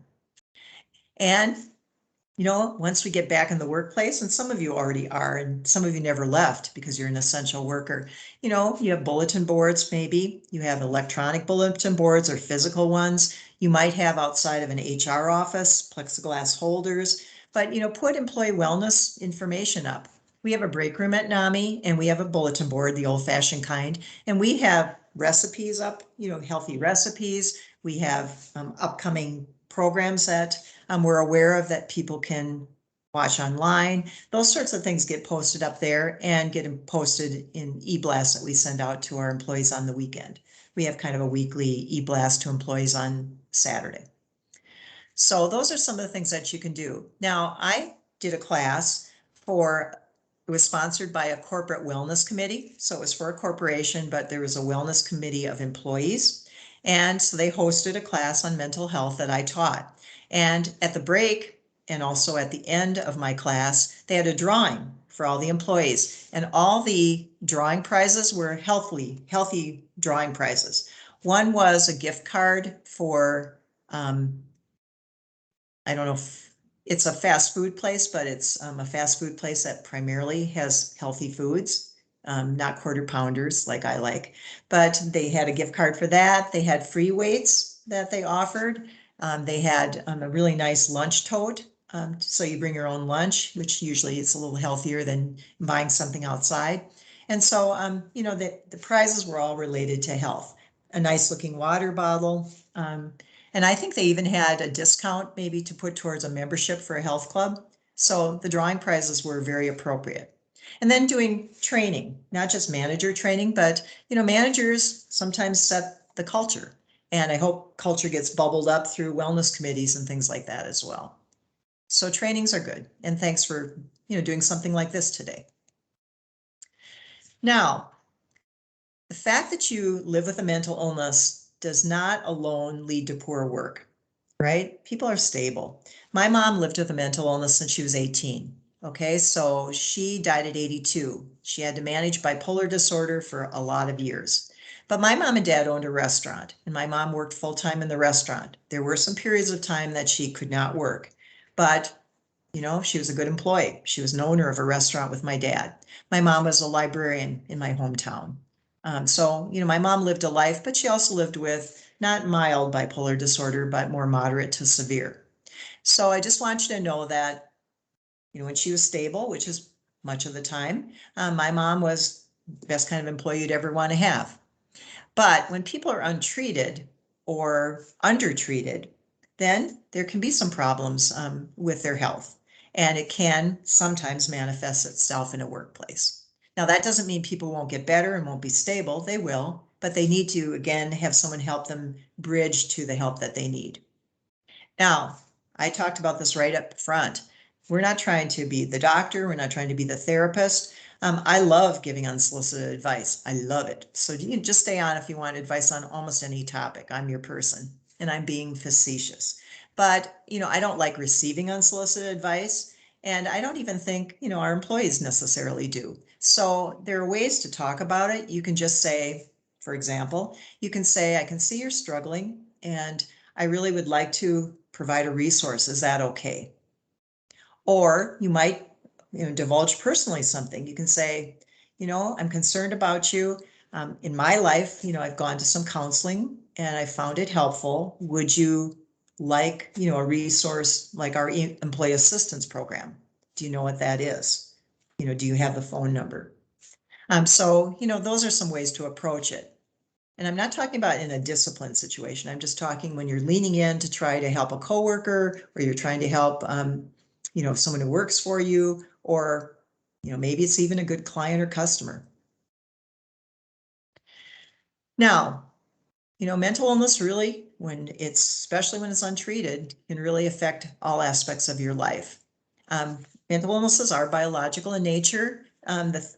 And, once we get back in the workplace, and some of you already are, and some of you never left because you're an essential worker, you have bulletin boards, maybe you have electronic bulletin boards or physical ones. You might have outside of an HR office, plexiglass holders. But, put employee wellness information up. We have a break room at NAMI, and we have a bulletin board, the old-fashioned kind, and we have recipes up, healthy recipes. We have upcoming programs that we're aware of that people can watch online. Those sorts of things get posted up there and get posted in e-blasts that we send out to our employees on the weekend. We have kind of a weekly e-blast to employees on Saturday. So those are some of the things that you can do. Now, I did a class it was sponsored by a corporate wellness committee. So it was for a corporation, but there was a wellness committee of employees. And so they hosted a class on mental health that I taught. And at the break, and also at the end of my class, they had a drawing for all the employees. And all the drawing prizes were healthy drawing prizes. One was a gift card for, I don't know if it's a fast food place, but it's a fast food place that primarily has healthy foods, not quarter pounders like I like. But they had a gift card for that. They had free weights that they offered. They had a really nice lunch tote. So you bring your own lunch, which usually it's a little healthier than buying something outside. And so, the prizes were all related to health. a nice looking water bottle. And I think they even had a discount maybe to put towards a membership for a health club. So the drawing prizes were very appropriate. And then doing training, not just manager training, but managers sometimes set the culture. And I hope culture gets bubbled up through wellness committees and things like that as well. So trainings are good. And thanks for doing something like this today. Now, the fact that you live with a mental illness does not alone lead to poor work, right? People are stable. My mom lived with a mental illness since she was 18. Okay, so she died at 82. She had to manage bipolar disorder for a lot of years. But my mom and dad owned a restaurant, and my mom worked full-time in the restaurant. There were some periods of time that she could not work, but she was a good employee. She was an owner of a restaurant with my dad. My mom was a librarian in my hometown. So my mom lived a life, but she also lived with not mild bipolar disorder, but more moderate to severe. So I just want you to know that, when she was stable, which is much of the time, my mom was the best kind of employee you'd ever want to have. But when people are untreated or undertreated, then there can be some problems with their health, and it can sometimes manifest itself in a workplace. Now, that doesn't mean people won't get better and won't be stable. They will, but they need to, again, have someone help them bridge to the help that they need. Now, I talked about this right up front. We're not trying to be the doctor. We're not trying to be the therapist. I love giving unsolicited advice. I love it. So you can just stay on if you want advice on almost any topic. I'm your person, and I'm being facetious. But, I don't like receiving unsolicited advice, and I don't even think, our employees necessarily do. So there are ways to talk about it. You can just say, for example, you can say, I can see you're struggling, and I really would like to provide a resource. Is that okay? Or you might divulge personally something. You can say, I'm concerned about you. In my life, I've gone to some counseling and I found it helpful. Would you like, a resource like our employee assistance program? Do you know what that is? Do you have the phone number? So, those are some ways to approach it. And I'm not talking about in a discipline situation. I'm just talking when you're leaning in to try to help a coworker, or you're trying to help, someone who works for you, or, maybe it's even a good client or customer. Now, mental illness really, especially when it's untreated, can really affect all aspects of your life. Mental illnesses are biological in nature.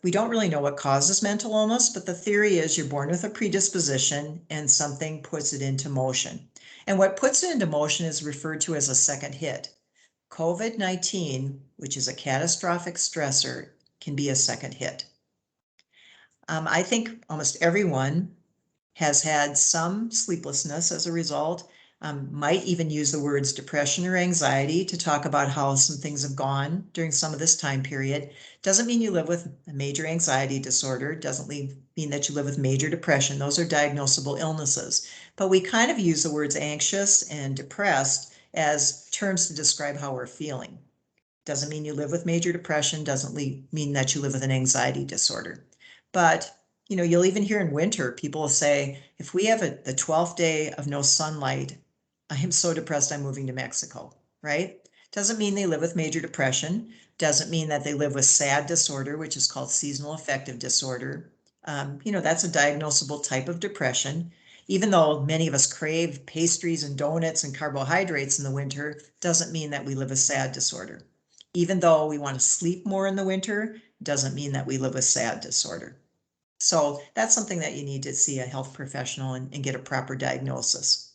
We don't really know what causes mental illness, but the theory is you're born with a predisposition and something puts it into motion. And what puts it into motion is referred to as a second hit. COVID-19, which is a catastrophic stressor, can be a second hit. I think almost everyone has had some sleeplessness as a result, might even use the words depression or anxiety to talk about how some things have gone during some of this time period. Doesn't mean you live with a major anxiety disorder, doesn't mean that you live with major depression. Those are diagnosable illnesses. But we kind of use the words anxious and depressed as terms to describe how we're feeling. Doesn't mean you live with major depression, doesn't mean that you live with an anxiety disorder. But you'll even hear in winter, people will say, if we have the 12th day of no sunlight, I am so depressed I'm moving to Mexico, right? Doesn't mean they live with major depression. Doesn't mean that they live with SAD disorder, which is called seasonal affective disorder. That's a diagnosable type of depression. Even though many of us crave pastries and donuts and carbohydrates in the winter, doesn't mean that we live with SAD disorder. Even though we want to sleep more in the winter, doesn't mean that we live with SAD disorder. So that's something that you need to see a health professional and get a proper diagnosis.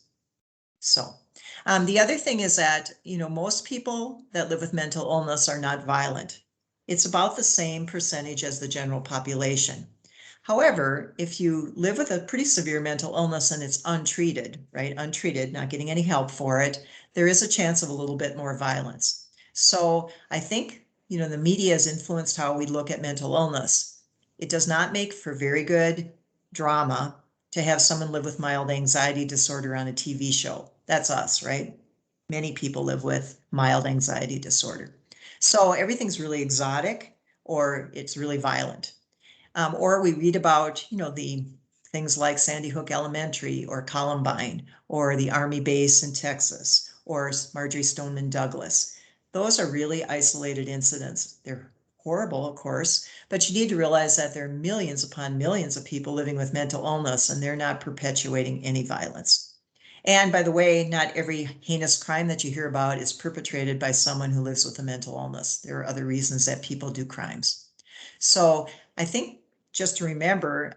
So the other thing is that, most people that live with mental illness are not violent. It's about the same percentage as the general population. However, if you live with a pretty severe mental illness and it's untreated, right? Untreated, not getting any help for it, there is a chance of a little bit more violence. So I think, the media has influenced how we look at mental illness. It does not make for very good drama to have someone live with mild anxiety disorder on a TV show. That's us, right? Many people live with mild anxiety disorder. So everything's really exotic, or it's really violent. Or we read about, the things like Sandy Hook Elementary or Columbine or the Army base in Texas or Marjorie Stoneman Douglas. Those are really isolated incidents. They're horrible, of course, but you need to realize that there are millions upon millions of people living with mental illness, and they're not perpetuating any violence. And by the way, not every heinous crime that you hear about is perpetrated by someone who lives with a mental illness. There are other reasons that people do crimes. So I think just to remember,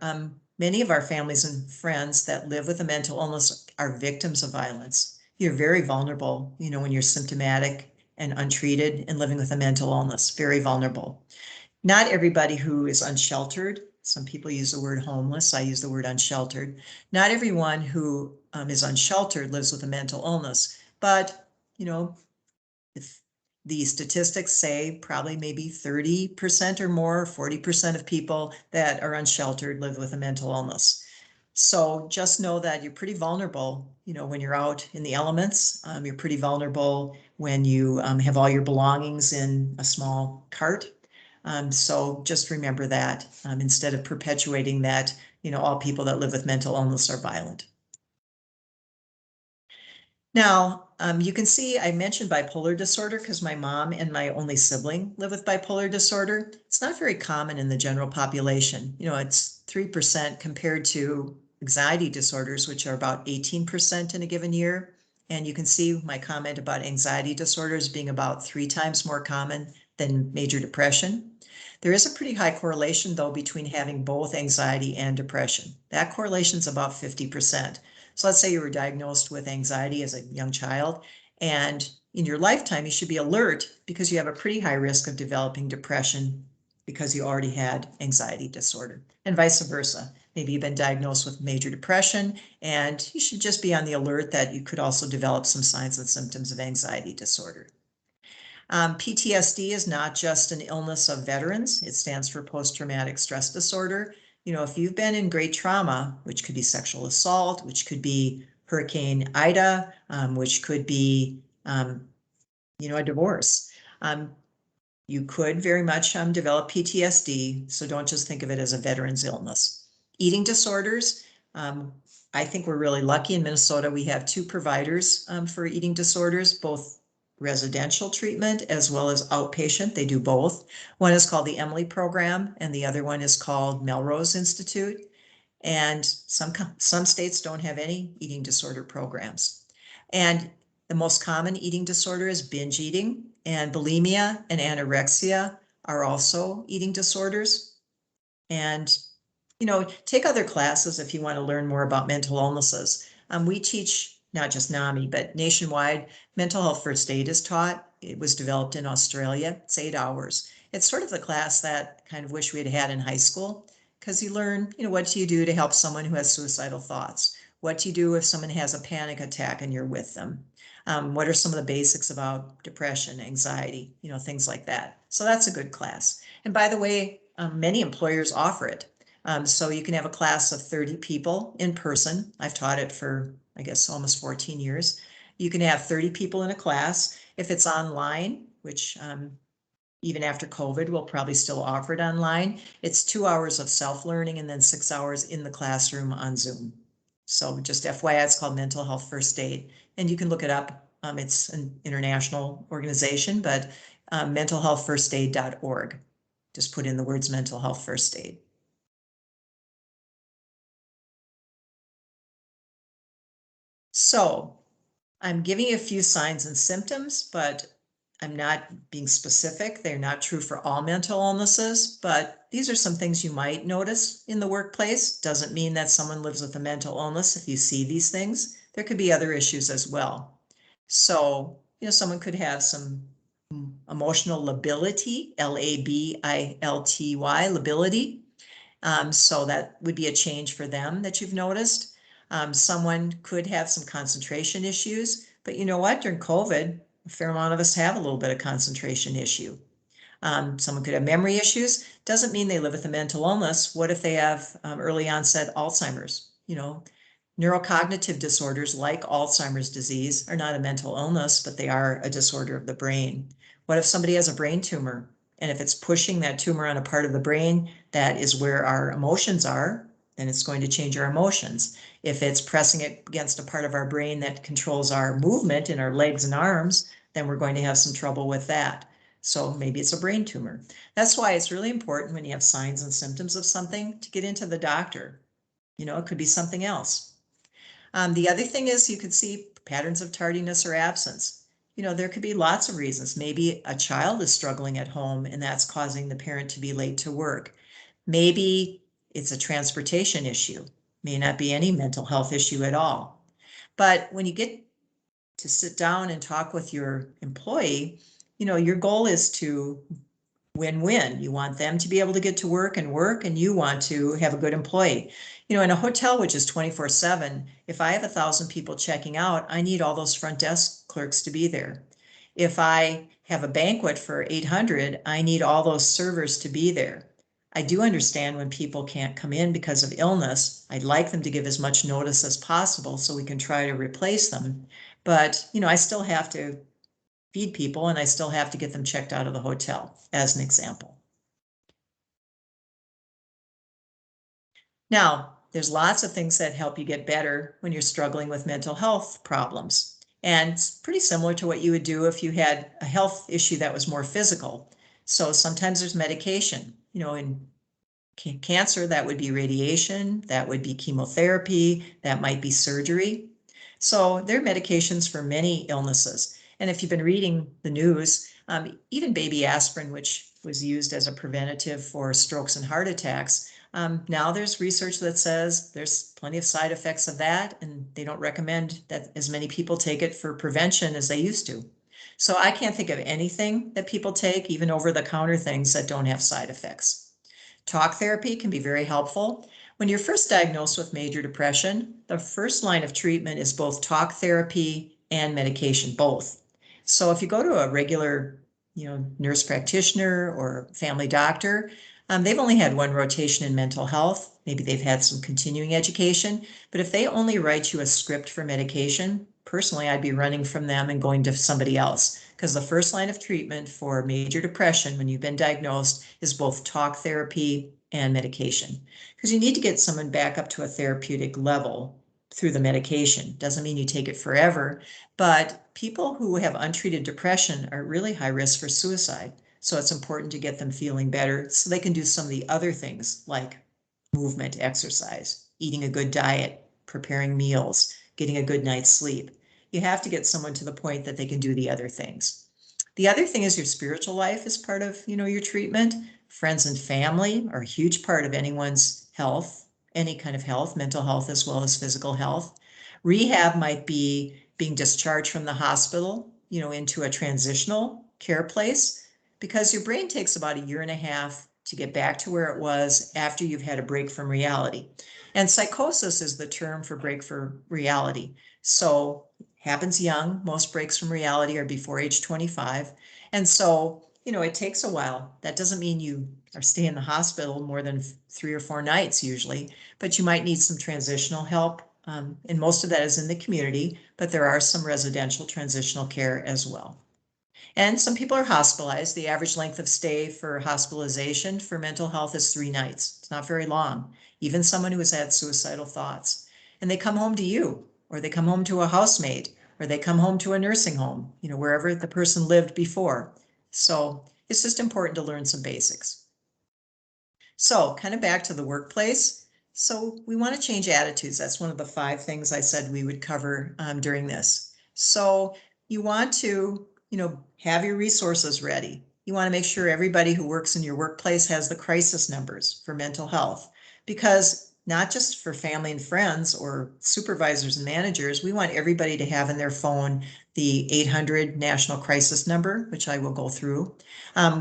many of our families and friends that live with a mental illness are victims of violence. You're very vulnerable, when you're symptomatic and untreated and living with a mental illness, very vulnerable. Not everybody who is unsheltered, some people use the word homeless, I use the word unsheltered. Not everyone who is unsheltered lives with a mental illness, but, if the statistics say probably maybe 30% or more, 40% of people that are unsheltered live with a mental illness. So just know that you're pretty vulnerable, when you're out in the elements. You're pretty vulnerable when you have all your belongings in a small cart. So just remember that instead of perpetuating that, all people that live with mental illness are violent. Now, you can see I mentioned bipolar disorder because my mom and my only sibling live with bipolar disorder. It's not very common in the general population. It's 3% compared to anxiety disorders, which are about 18% in a given year. And you can see my comment about anxiety disorders being about 3 times more common than major depression. There is a pretty high correlation, though, between having both anxiety and depression. That correlation is about 50%. So let's say you were diagnosed with anxiety as a young child, and in your lifetime, you should be alert because you have a pretty high risk of developing depression because you already had anxiety disorder, and vice versa. Maybe you've been diagnosed with major depression, and you should just be on the alert that you could also develop some signs and symptoms of anxiety disorder. PTSD is not just an illness of veterans. It stands for post-traumatic stress disorder. If you've been in great trauma, which could be sexual assault, which could be Hurricane Ida, which could be, a divorce, you could very much develop PTSD. So don't just think of it as a veteran's illness. Eating disorders. I think we're really lucky in Minnesota. We have 2 providers for eating disorders, both residential treatment as well as outpatient. They do both. One is called the Emily Program, and the other one is called Melrose Institute. And some states don't have any eating disorder programs. And the most common eating disorder is binge eating, and bulimia and anorexia are also eating disorders. And, take other classes if you want to learn more about mental illnesses. We teach not just NAMI, but nationwide, mental health first aid is taught. It was developed in Australia. It's 8 hours. It's sort of the class that I kind of wish we had had in high school, because you learn, what do you do to help someone who has suicidal thoughts? What do you do if someone has a panic attack and you're with them? What are some of the basics about depression, anxiety, things like that. So that's a good class. And by the way, many employers offer it. So you can have a class of 30 people in person. I've taught it for, I guess, almost 14 years. You can have 30 people in a class. If it's online, which even after COVID, we'll probably still offer it online. It's 2 hours of self-learning and then 6 hours in the classroom on Zoom. So just FYI, it's called Mental Health First Aid, and you can look it up. It's an international organization, but mentalhealthfirstaid.org. Just put in the words mental health first aid. So I'm giving you a few signs and symptoms, but I'm not being specific. They're not true for all mental illnesses, but these are some things you might notice in the workplace. Doesn't mean that someone lives with a mental illness if you see these things. There could be other issues as well. So, someone could have some emotional lability, Labilty, lability. So that would be a change for them that you've noticed. Someone could have some concentration issues, but you know what? During COVID, a fair amount of us have a little bit of concentration issue. Someone could have memory issues. Doesn't mean they live with a mental illness. What if they have early onset Alzheimer's? Neurocognitive disorders like Alzheimer's disease are not a mental illness, but they are a disorder of the brain. What if somebody has a brain tumor? And if it's pushing that tumor on a part of the brain that is where our emotions are, then it's going to change our emotions. If it's pressing it against a part of our brain that controls our movement in our legs and arms, then we're going to have some trouble with that. So maybe it's a brain tumor. That's why it's really important when you have signs and symptoms of something to get into the doctor. It could be something else. The other thing is you could see patterns of tardiness or absence. There could be lots of reasons. Maybe a child is struggling at home and that's causing the parent to be late to work. Maybe it's a transportation issue. May not be any mental health issue at all. But when you get to sit down and talk with your employee, your goal is to win-win. You want them to be able to get to work, and you want to have a good employee. In a hotel, which is 24/7, if I have 1,000 people checking out, I need all those front desk clerks to be there. If I have a banquet for 800, I need all those servers to be there. I do understand when people can't come in because of illness. I'd like them to give as much notice as possible so we can try to replace them. But, I still have to feed people and I still have to get them checked out of the hotel, as an example. Now, there's lots of things that help you get better when you're struggling with mental health problems. And it's pretty similar to what you would do if you had a health issue that was more physical. So sometimes there's medication. In cancer, that would be radiation, that would be chemotherapy, that might be surgery. So there are medications for many illnesses. And if you've been reading the news, even baby aspirin, which was used as a preventative for strokes and heart attacks, now there's research that says there's plenty of side effects of that, and they don't recommend that as many people take it for prevention as they used to. So I can't think of anything that people take, even over-the-counter things, that don't have side effects. Talk therapy can be very helpful. When you're first diagnosed with major depression, the first line of treatment is both talk therapy and medication, both. So if you go to a regular, nurse practitioner or family doctor, they've only had one rotation in mental health. Maybe they've had some continuing education, but if they only write you a script for medication, personally, I'd be running from them and going to somebody else, because the first line of treatment for major depression when you've been diagnosed is both talk therapy and medication, because you need to get someone back up to a therapeutic level through the medication. Doesn't mean you take it forever, but people who have untreated depression are really high risk for suicide. So it's important to get them feeling better so they can do some of the other things like movement, exercise, eating a good diet, preparing meals, getting a good night's sleep. You have to get someone to the point that they can do the other things. The other thing is your spiritual life is part of, your treatment. Friends and family are a huge part of anyone's health, any kind of health, mental health as well as physical health. Rehab might be being discharged from the hospital, into a transitional care place, because your brain takes about 1.5 years to get back to where it was after you've had a break from reality. And psychosis is the term for break from reality. So happens young. Most breaks from reality are before age 25. And so, it takes a while. That doesn't mean you are staying in the hospital more than 3 or 4 nights usually, but you might need some transitional help. And most of that is in the community, but there are some residential transitional care as well. And some people are hospitalized. The average length of stay for hospitalization for mental health is 3 nights. It's not very long. Even someone who has had suicidal thoughts. And they come home to you, or they come home to a housemate, or they come home to a nursing home, wherever the person lived before. So it's just important to learn some basics. So kind of back to the workplace. So we want to change attitudes. That's one of the 5 things I said we would cover during this. So you want to have your resources ready. You want to make sure everybody who works in your workplace has the crisis numbers for mental health, because not just for family and friends or supervisors and managers, we want everybody to have in their phone the 800 national crisis number, which I will go through.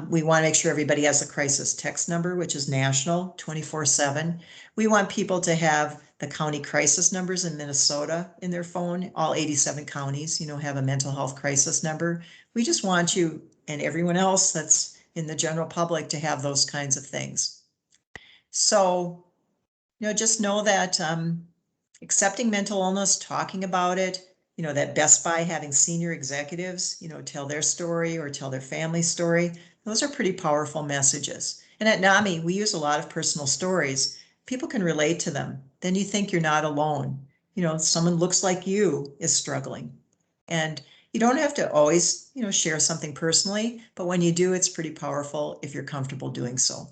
We want to make sure everybody has the crisis text number, which is national 24/7. We want people to have the county crisis numbers in Minnesota in their phone. All 87 counties, have a mental health crisis number. We just want you and everyone else that's in the general public to have those kinds of things. So, just know that accepting mental illness, talking about it, that Best Buy having senior executives, tell their story or tell their family story, those are pretty powerful messages. And at NAMI, we use a lot of personal stories, people can relate to them. Then you think you're not alone. You know, someone looks like you is struggling. And you don't have to always, you know, share something personally, but when you do, it's pretty powerful if you're comfortable doing so.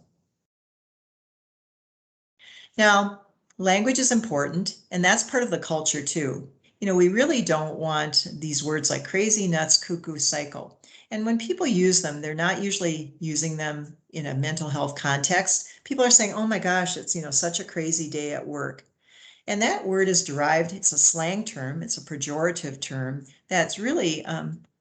Now, language is important, and that's part of the culture too. You know, we really don't want these words like crazy, nuts, cuckoo, psycho. And when people use them, they're not usually using them in a mental health context. People are saying, oh my gosh, it's, you know, such a crazy day at work. And that word is derived, it's a slang term, it's a pejorative term that's really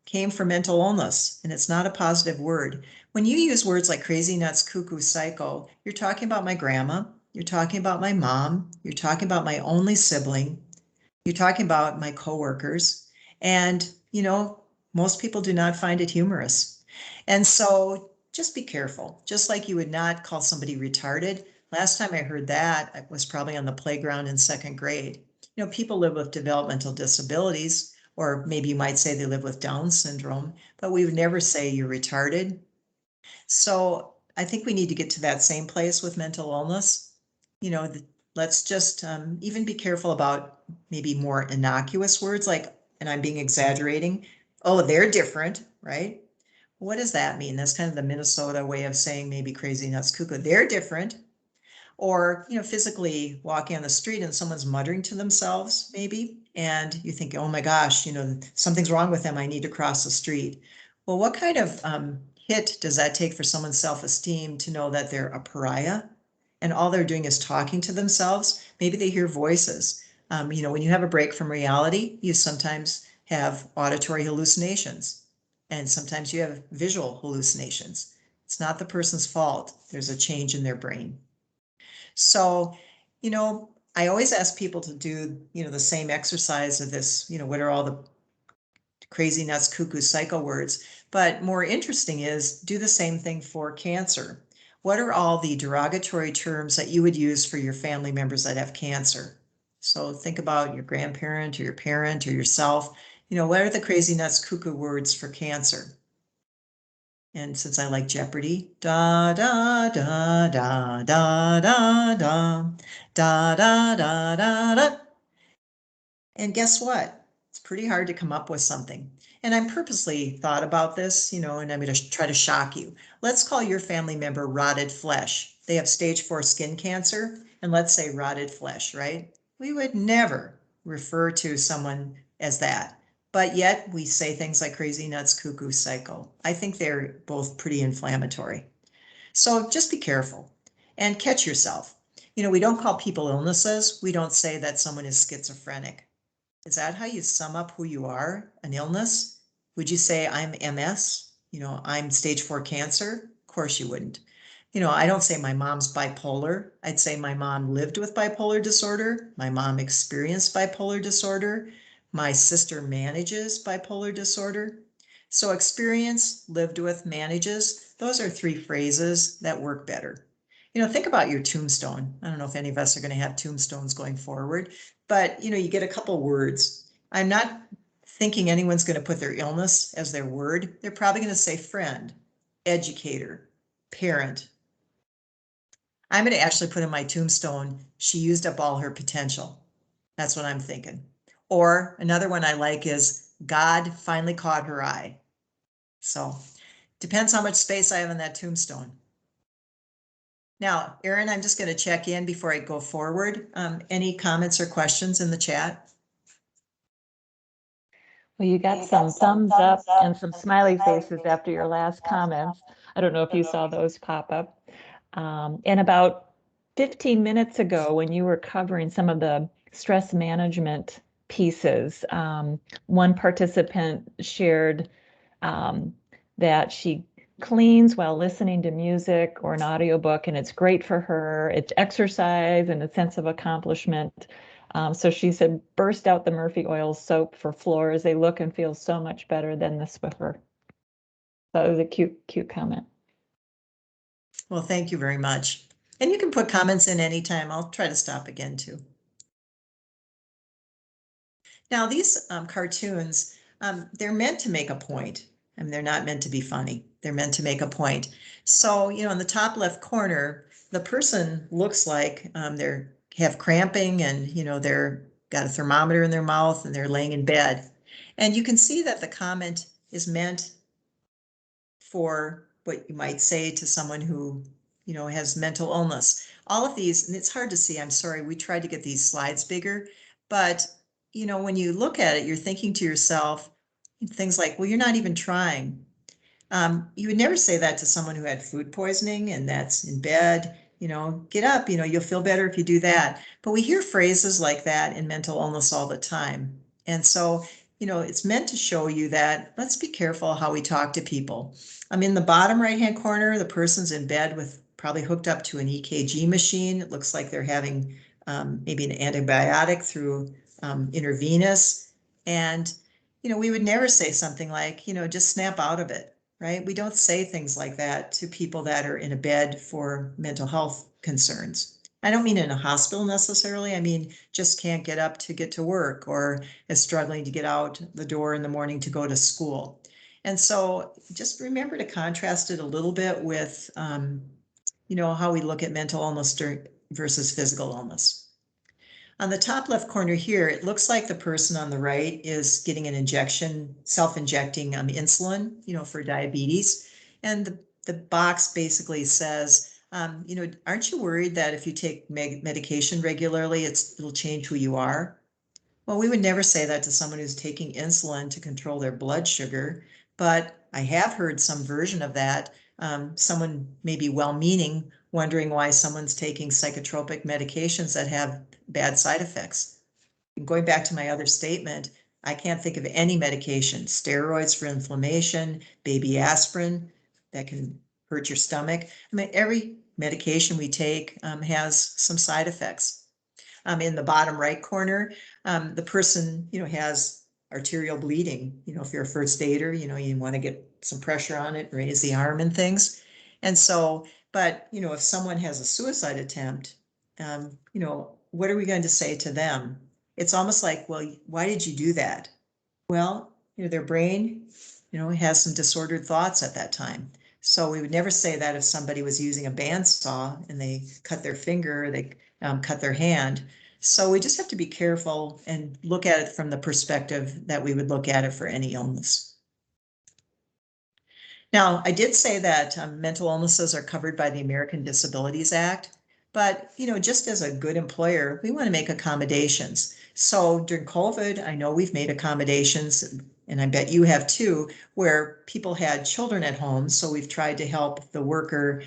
came from mental illness, and it's not a positive word. When you use words like crazy, nuts, cuckoo, psycho, you're talking about my grandma, you're talking about my mom, you're talking about my only sibling, you're talking about my coworkers, and you know, most people do not find it humorous. And so just be careful, just like you would not call somebody retarded. Last time I heard that, I was probably on the playground in second grade. You know, people live with developmental disabilities, or maybe you might say they live with Down syndrome, but we would never say you're retarded. So I think we need to get to that same place with mental illness. You know, let's just even be careful about maybe more innocuous words like, and I'm being exaggerating, oh, they're different, right? What does that mean? That's kind of the Minnesota way of saying maybe crazy nuts cuckoo. They're different. Or, you know, physically walking on the street and someone's muttering to themselves, maybe, and you think, oh my gosh, you know, something's wrong with them. I need to cross the street. Well, what kind of hit does that take for someone's self-esteem to know that they're a pariah and all they're doing is talking to themselves? Maybe they hear voices. You know, when you have a break from reality, you sometimes have auditory hallucinations, and sometimes you have visual hallucinations. It's not the person's fault. There's a change in their brain. So, you know, I always ask people to do, you know, the same exercise of this, you know, what are all the crazy nuts, cuckoo, psycho words? But more interesting is do the same thing for cancer. What are all the derogatory terms that you would use for your family members that have cancer? So think about your grandparent or your parent or yourself. You know, what are the crazy nuts, cuckoo words for cancer? And since I like Jeopardy, da da da da da da da da da da da da. And guess what? It's pretty hard to come up with something. And I'm purposely thought about this, you know, and I'm going to try to shock you. Let's call your family member rotted flesh. They have stage 4 skin cancer, and let's say rotted flesh, right? We would never refer to someone as that. But yet we say things like crazy nuts, cuckoo, psycho. I think they're both pretty inflammatory. So just be careful and catch yourself. You know, we don't call people illnesses. We don't say that someone is schizophrenic. Is that how you sum up who you are? An illness? Would you say I'm MS? You know, I'm stage 4 cancer? Of course you wouldn't. You know, I don't say my mom's bipolar. I'd say my mom lived with bipolar disorder. My mom experienced bipolar disorder. My sister manages bipolar disorder. So experience, lived with, manages, those are 3 phrases that work better. You know, think about your tombstone. I don't know if any of us are going to have tombstones going forward, but you know, you get a couple words. I'm not thinking anyone's going to put their illness as their word. They're probably going to say friend, educator, parent. I'm going to actually put in my tombstone, she used up all her potential. That's what I'm thinking. Or another one I like is God finally caught her eye. So depends how much space I have in that tombstone. Now, Erin, I'm just going to check in before I go forward. Any comments or questions in the chat? Well, you got some thumbs up and some smiley faces after your last comments. I don't know if you saw those pop up. And about 15 minutes ago, when you were covering some of the stress management pieces, one participant shared that she cleans while listening to music or an audiobook, and it's great for her. It's exercise and a sense of accomplishment. So she said, burst out the Murphy Oil soap for floors. They look and feel so much better than the Swiffer. So it was a cute comment. Well, thank you very much. And you can put comments in anytime. I'll try to stop again too. Now these cartoons, they're meant to make a point. I mean, they're not meant to be funny. They're meant to make a point. So, you know, in the top left corner, the person looks like they're have cramping and, they're got a thermometer in their mouth and they're laying in bed. And you can see that the comment is meant for what you might say to someone who, has mental illness. All of these, and it's hard to see, I'm sorry, we tried to get these slides bigger, but, when you look at it, you're thinking to yourself things like, well, you're not even trying. You would never say that to someone who had food poisoning and that's in bed, get up, you'll feel better if you do that. But we hear phrases like that in mental illness all the time. And so, it's meant to show you that let's be careful how we talk to people. I'm in the bottom right-hand corner, the person's in bed with probably hooked up to an EKG machine. It looks like they're having maybe an antibiotic through intravenous. And, we would never say something like, just snap out of it. Right? We don't say things like that to people that are in a bed for mental health concerns. I don't mean in a hospital necessarily. I mean, just can't get up to get to work or is struggling to get out the door in the morning to go to school. And so just remember to contrast it a little bit with, how we look at mental illness versus physical illness. On the top left corner here, it looks like the person on the right is getting an injection, self-injecting insulin, for diabetes. And the box basically says, aren't you worried that if you take medication regularly, it'll change who you are? Well, we would never say that to someone who's taking insulin to control their blood sugar, but I have heard some version of that. Someone may be well-meaning, wondering why someone's taking psychotropic medications that have bad side effects. And going back to my other statement, I can't think of any medication, steroids for inflammation, baby aspirin that can hurt your stomach. I mean, every medication we take has some side effects. In the bottom right corner, the person, has arterial bleeding. If you're a first aider, you want to get some pressure on it, raise the arm and things. And so, but, if someone has a suicide attempt, what are we going to say to them? It's almost like, well, why did you do that? Well, their brain, has some disordered thoughts at that time. So we would never say that if somebody was using a bandsaw and they cut their finger, they cut their hand. So we just have to be careful and look at it from the perspective that we would look at it for any illness. Now, I did say that mental illnesses are covered by the American Disabilities Act, but, just as a good employer, we want to make accommodations. So during COVID, I know we've made accommodations, and I bet you have too, where people had children at home. So we've tried to help the worker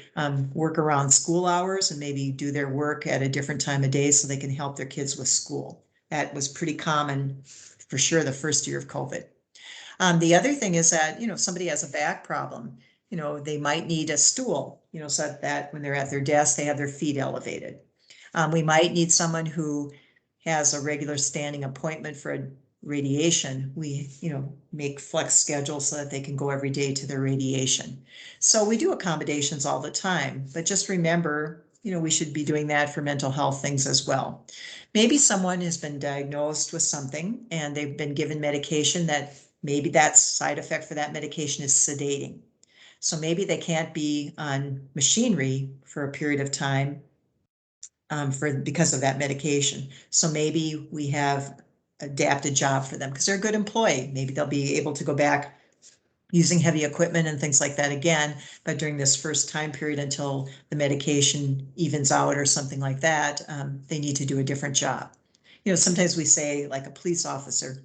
work around school hours and maybe do their work at a different time of day so they can help their kids with school. That was pretty common for sure the first year of COVID. The other thing is that, if somebody has a back problem, they might need a stool, so that when they're at their desk, they have their feet elevated. We might need someone who has a regular standing appointment for a radiation. We, make flex schedules so that they can go every day to their radiation. So we do accommodations all the time, but just remember, we should be doing that for mental health things as well. Maybe someone has been diagnosed with something and they've been given medication that maybe that side effect for that medication is sedating. So maybe they can't be on machinery for a period of time because of that medication. So maybe we have adapted job for them because they're a good employee. Maybe they'll be able to go back using heavy equipment and things like that again, but during this first time period until the medication evens out or something like that, they need to do a different job. Sometimes we say like a police officer,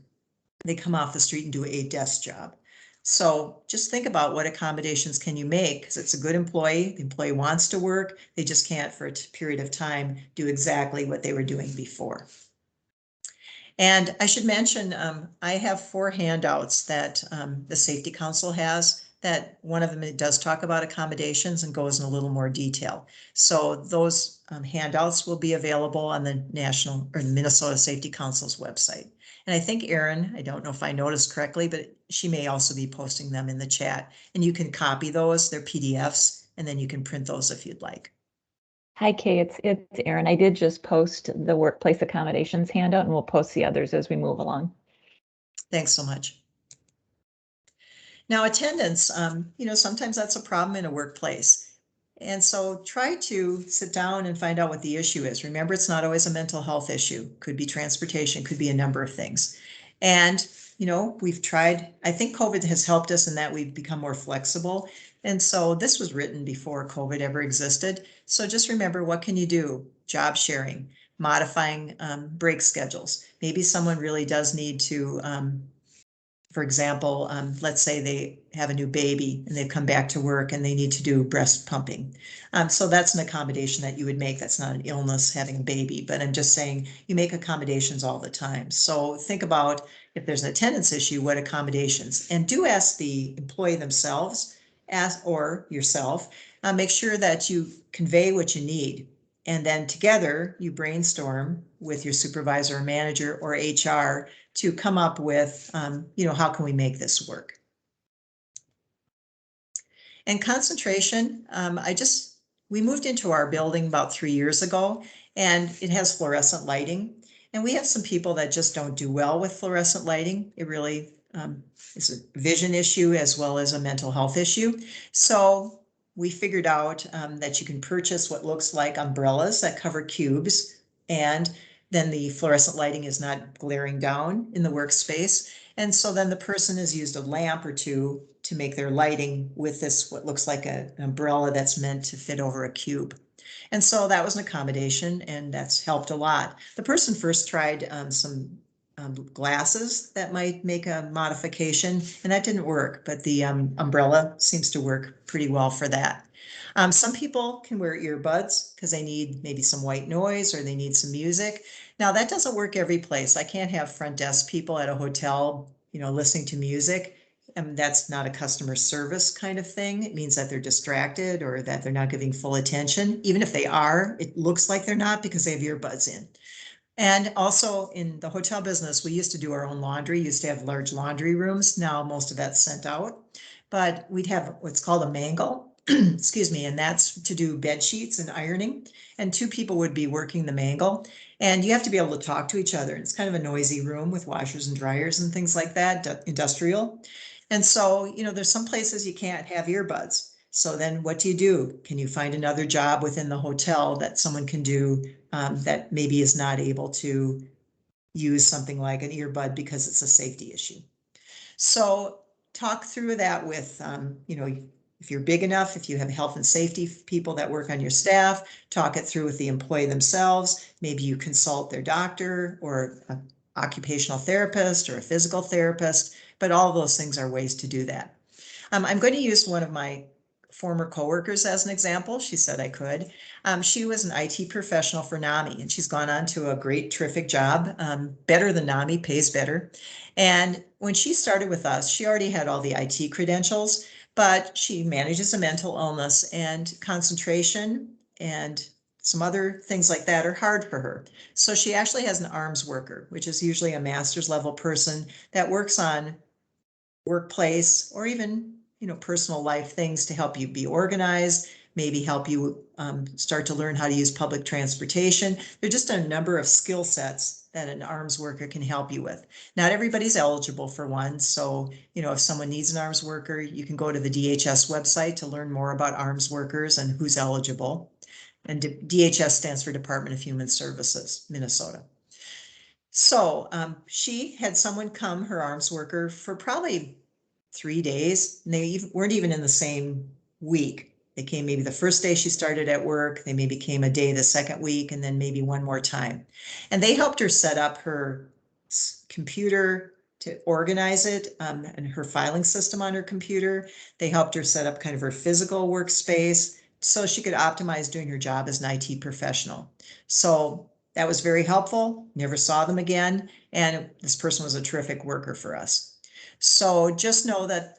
they come off the street and do a desk job. So just think about what accommodations can you make, because it's a good employee. The employee wants to work. They just can't for a period of time do exactly what they were doing before. And I should mention, I have 4 handouts that the Safety Council has, that one of them it does talk about accommodations and goes in a little more detail. So those handouts will be available on the National or the Minnesota Safety Council's website. And I think Erin, I don't know if I noticed correctly, but she may also be posting them in the chat. And you can copy those, they're PDFs, and then you can print those if you'd like. Hi, Kay, it's Erin. I did just post the workplace accommodations handout, and we'll post the others as we move along. Thanks so much. Now, attendance, sometimes that's a problem in a workplace. And so try to sit down and find out what the issue is. Remember, it's not always a mental health issue. Could be transportation, could be a number of things. And, you know, we've tried, I think COVID has helped us in that we've become more flexible. And so this was written before COVID ever existed. So just remember, what can you do? Job sharing, modifying break schedules. Maybe someone really does need to, for example, let's say they have a new baby and they've come back to work and they need to do breast pumping. So that's an accommodation that you would make. That's not an illness, having a baby, but I'm just saying you make accommodations all the time. So think about if there's an attendance issue, what accommodations, and do ask the employee themselves, or yourself, make sure that you convey what you need. And then together you brainstorm with your supervisor or manager or HR to come up with, you know, how can we make this work? And concentration, we moved into our building about 3 years ago, and it has fluorescent lighting. And we have some people that just don't do well with fluorescent lighting. It really is a vision issue as well as a mental health issue. So we figured out that you can purchase what looks like umbrellas that cover cubes, and then the fluorescent lighting is not glaring down in the workspace. And so then the person has used a lamp or two to make their lighting with this, what looks like an umbrella that's meant to fit over a cube. And so that was an accommodation, and that's helped a lot. The person first tried some glasses that might make a modification, and that didn't work, but the umbrella seems to work pretty well for that. Some people can wear earbuds because they need maybe some white noise or they need some music. Now that doesn't work every place. I can't have front desk people at a hotel, you know, listening to music. And that's not a customer service kind of thing. It means that they're distracted or that they're not giving full attention. Even if they are, it looks like they're not because they have earbuds in. And also in the hotel business, we used to do our own laundry, used to have large laundry rooms. Now most of that's sent out, but we'd have what's called a mangle, excuse me, and that's to do bed sheets and ironing. And 2 people would be working the mangle, and you have to be able to talk to each other. It's kind of a noisy room with washers and dryers and things like that, industrial. And so, you know, there's some places you can't have earbuds. So then what do? Can you find another job within the hotel that someone can do that maybe is not able to use something like an earbud because it's a safety issue? So talk through that with, you know, if you're big enough, if you have health and safety people that work on your staff, talk it through with the employee themselves. Maybe you consult their doctor or an occupational therapist or a physical therapist, but all those things are ways to do that. I'm going to use one of my former coworkers as an example. She said I could. She was an IT professional for NAMI, and she's gone on to a great, terrific job, better than NAMI, pays better. And when she started with us, she already had all the IT credentials, but she manages a mental illness, and concentration and some other things like that are hard for her. So she actually has an arms worker, which is usually a master's level person that works on workplace or even, you know, personal life things to help you be organized, maybe help you start to learn how to use public transportation. There are just a number of skill sets that an arms worker can help you with. Not everybody's eligible for one. So, you know, if someone needs an arms worker, you can go to the DHS website to learn more about arms workers and who's eligible. And DHS stands for Department of Human Services, Minnesota. So she had someone come, her arms worker, for probably 3 days. And they weren't even in the same week. They came maybe the first day she started at work. They maybe came a day the second week, and then maybe one more time. And they helped her set up her computer to organize it, and her filing system on her computer. They helped her set up kind of her physical workspace so she could optimize doing her job as an IT professional. So that was very helpful. Never saw them again. And this person was a terrific worker for us. So just know that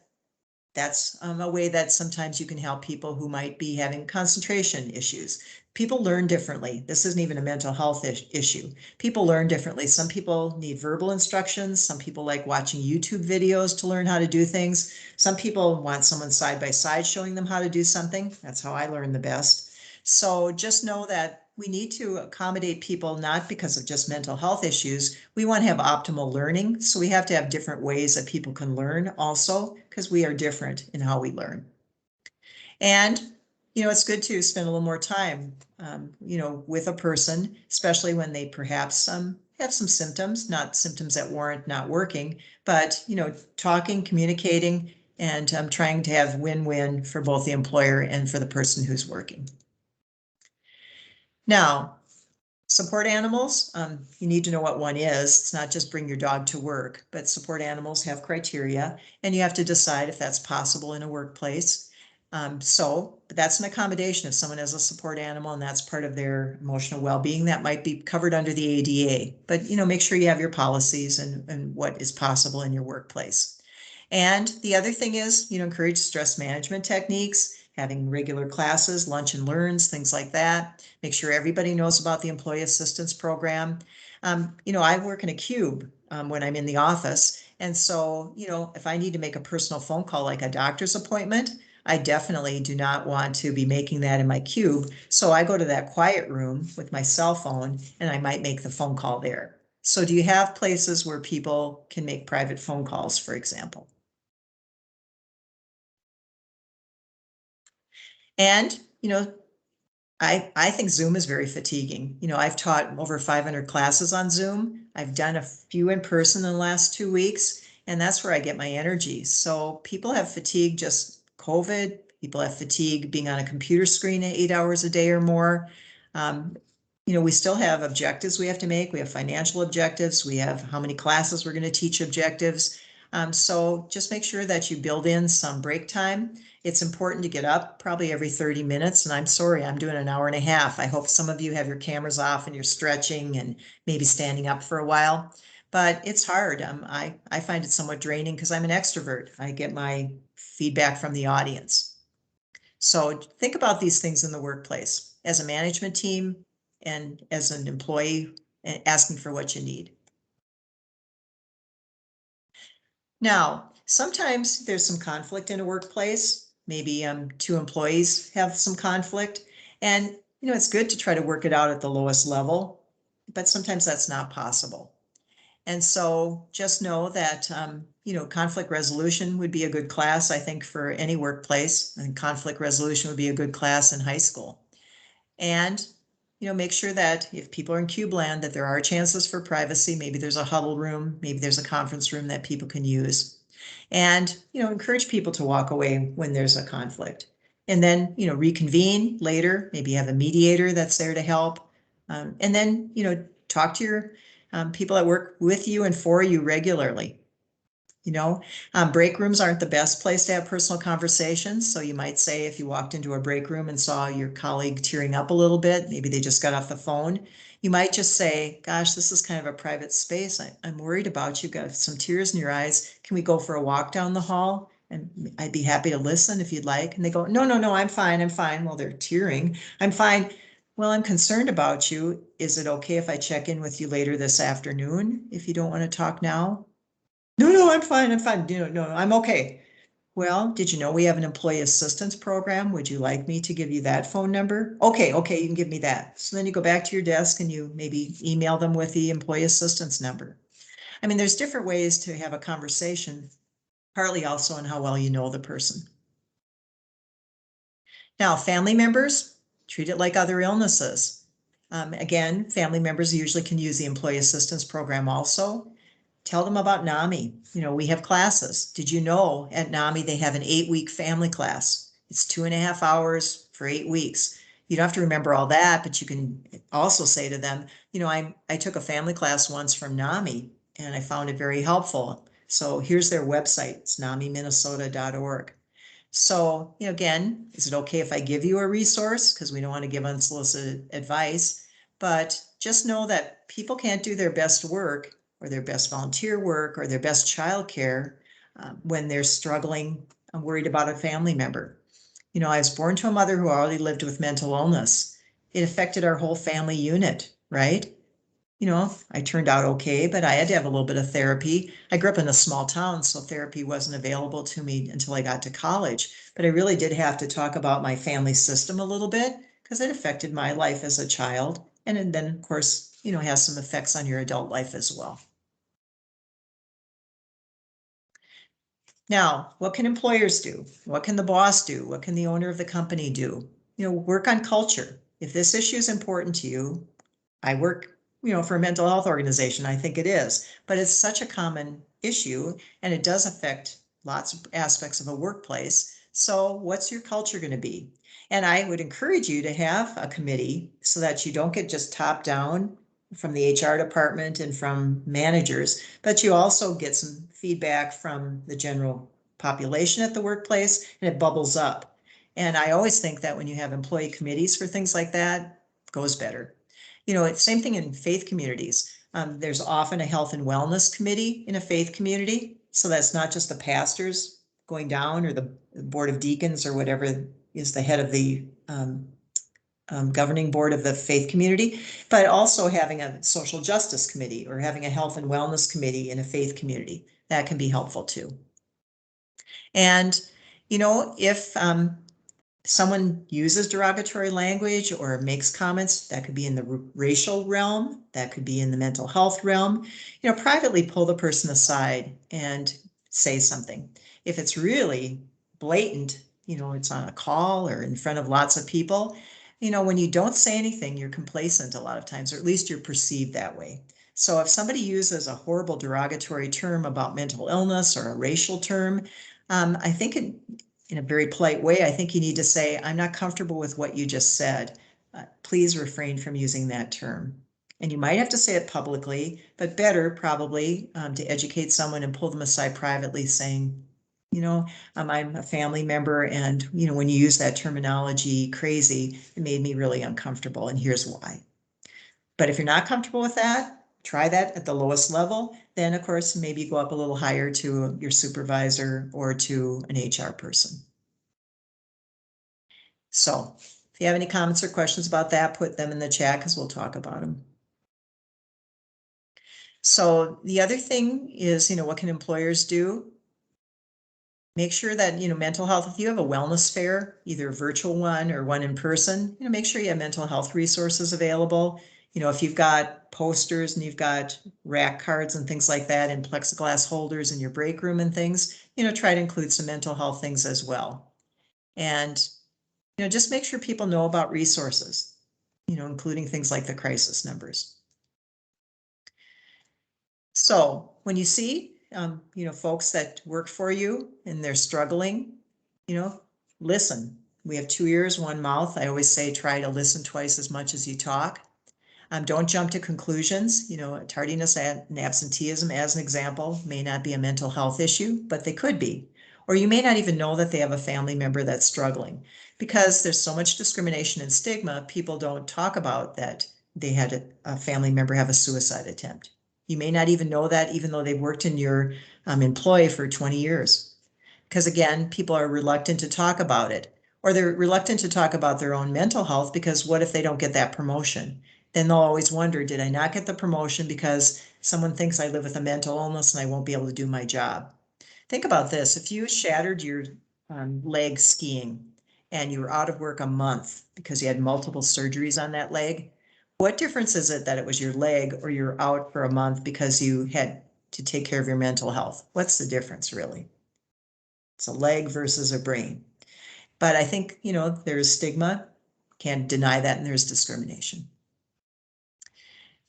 that's a way that sometimes you can help people who might be having concentration issues. People learn differently. This isn't even a mental health issue. People learn differently. Some people need verbal instructions. Some people like watching YouTube videos to learn how to do things. Some people want someone side by side showing them how to do something. That's how I learn the best. So just know that we need to accommodate people, not because of just mental health issues. We want to have optimal learning. So we have to have different ways that people can learn also, because we are different in how we learn. And it's good to spend a little more time, with a person, especially when they perhaps have some symptoms, not symptoms that warrant not working, but, talking, communicating, and trying to have win-win for both the employer and for the person who's working. Now, support animals, you need to know what one is. It's not just bring your dog to work, but support animals have criteria, and you have to decide if that's possible in a workplace. But that's an accommodation. If someone has a support animal and that's part of their emotional well-being, that might be covered under the ADA. But, make sure you have your policies and what is possible in your workplace. And the other thing is, encourage stress management techniques, having regular classes, lunch and learns, things like that. Make sure everybody knows about the employee assistance program. I work in a cube when I'm in the office. And so, if I need to make a personal phone call, like a doctor's appointment, I definitely do not want to be making that in my cube. So I go to that quiet room with my cell phone and I might make the phone call there. So do you have places where people can make private phone calls, for example? And, I think Zoom is very fatiguing. I've taught over 500 classes on Zoom. I've done a few in person in the last 2 weeks, and that's where I get my energy. So people have fatigue, just COVID. People have fatigue being on a computer screen 8 hours a day or more. We still have objectives we have to make. We have financial objectives. We have how many classes we're going to teach objectives. So just make sure that you build in some break time. It's important to get up probably every 30 minutes. And I'm sorry, I'm doing an hour and a half. I hope some of you have your cameras off and you're stretching and maybe standing up for a while. But it's hard. I find it somewhat draining because I'm an extrovert. I get my feedback from the audience. So think about these things in the workplace as a management team and as an employee, and asking for what you need. Now, sometimes there's some conflict in a workplace. Maybe two employees have some conflict, and it's good to try to work it out at the lowest level, but sometimes that's not possible. And so just know that conflict resolution would be a good class, I think, for any workplace, and conflict resolution would be a good class in high school. And make sure that if people are in cube land, that there are chances for privacy. Maybe there's a huddle room, maybe there's a conference room that people can use. And, encourage people to walk away when there's a conflict. And then, reconvene later, maybe have a mediator that's there to help. And then, talk to your people that work with you and for you regularly. Break rooms aren't the best place to have personal conversations. So you might say, if you walked into a break room and saw your colleague tearing up a little bit, maybe they just got off the phone, you might just say, gosh, this is kind of a private space. I'm worried about you. Got some tears in your eyes. Can we go for a walk down the hall? And I'd be happy to listen if you'd like. And they go, no, I'm fine. I'm fine. Well, they're tearing. I'm fine. Well, I'm concerned about you. Is it okay if I check in with you later this afternoon if you don't want to talk now? No, I'm fine. I'm fine. No, I'm okay. Well, did you know we have an employee assistance program? Would you like me to give you that phone number? Okay, you can give me that. So then you go back to your desk and you maybe email them with the employee assistance number. I mean, there's different ways to have a conversation, partly also on how well you know the person. Now, family members, treat it like other illnesses. Again, family members usually can use the employee assistance program also. Tell them about NAMI. We have classes. Did you know at NAMI they have an 8-week family class? It's 2.5 hours for 8 weeks. You don't have to remember all that, but you can also say to them, I took a family class once from NAMI and I found it very helpful. So here's their website. It's namiminnesota.org. So, again, is it okay if I give you a resource? Because we don't want to give unsolicited advice, but just know that people can't do their best work or their best volunteer work or their best childcare when they're struggling and worried about a family member. I was born to a mother who already lived with mental illness. It affected our whole family unit, right? I turned out okay, but I had to have a little bit of therapy. I grew up in a small town, so therapy wasn't available to me until I got to college. But I really did have to talk about my family system a little bit because it affected my life as a child. And then, of course, has some effects on your adult life as well. Now, what can employers do? What can the boss do? What can the owner of the company do? work on culture. If this issue is important to you, I work, for a mental health organization. I think it is, but it's such a common issue and it does affect lots of aspects of a workplace. So what's your culture going to be? And I would encourage you to have a committee so that you don't get just top down from the HR department and from managers, but you also get some feedback from the general population at the workplace and it bubbles up. And I always think that when you have employee committees for things like that, it goes better. It's the same thing in faith communities. There's often a health and wellness committee in a faith community. So that's not just the pastors going down or the board of deacons or whatever is the head of the governing board of the faith community, but also having a social justice committee or having a health and wellness committee in a faith community. That can be helpful too. And, if someone uses derogatory language or makes comments, that could be in the racial realm, that could be in the mental health realm, privately pull the person aside and say something. If it's really blatant, it's on a call or in front of lots of people, when you don't say anything, you're complacent a lot of times, or at least you're perceived that way. So if somebody uses a horrible derogatory term about mental illness or a racial term, I think in a very polite way, I think you need to say, I'm not comfortable with what you just said. Please refrain from using that term. And you might have to say it publicly, but better probably to educate someone and pull them aside privately saying, I'm a family member and, when you use that terminology crazy, it made me really uncomfortable and here's why. But if you're not comfortable with that, try that at the lowest level. Then, of course, maybe go up a little higher to your supervisor or to an HR person. So if you have any comments or questions about that, put them in the chat because we'll talk about them. So the other thing is, what can employers do? Make sure that, mental health, if you have a wellness fair, either a virtual one or one in person, make sure you have mental health resources available. If you've got posters and you've got rack cards and things like that and plexiglass holders in your break room and things, try to include some mental health things as well. And, just make sure people know about resources, including things like the crisis numbers. So when you see, folks that work for you and they're struggling, listen. We have 2 ears, 1 mouth. I always say, try to listen twice as much as you talk. Don't jump to conclusions. Tardiness and absenteeism, as an example, may not be a mental health issue, but they could be. Or you may not even know that they have a family member that's struggling. Because there's so much discrimination and stigma, people don't talk about that they had a family member have a suicide attempt. You may not even know that, even though they've worked in your employ for 20 years. Because again, people are reluctant to talk about it. Or they're reluctant to talk about their own mental health because what if they don't get that promotion? Then they'll always wonder, did I not get the promotion because someone thinks I live with a mental illness and I won't be able to do my job? Think about this. If you shattered your leg skiing and you were out of work a month because you had multiple surgeries on that leg, what difference is it that it was your leg or you're out for a month because you had to take care of your mental health? What's the difference really? It's a leg versus a brain. But I think, there's stigma, can't deny that, and there's discrimination.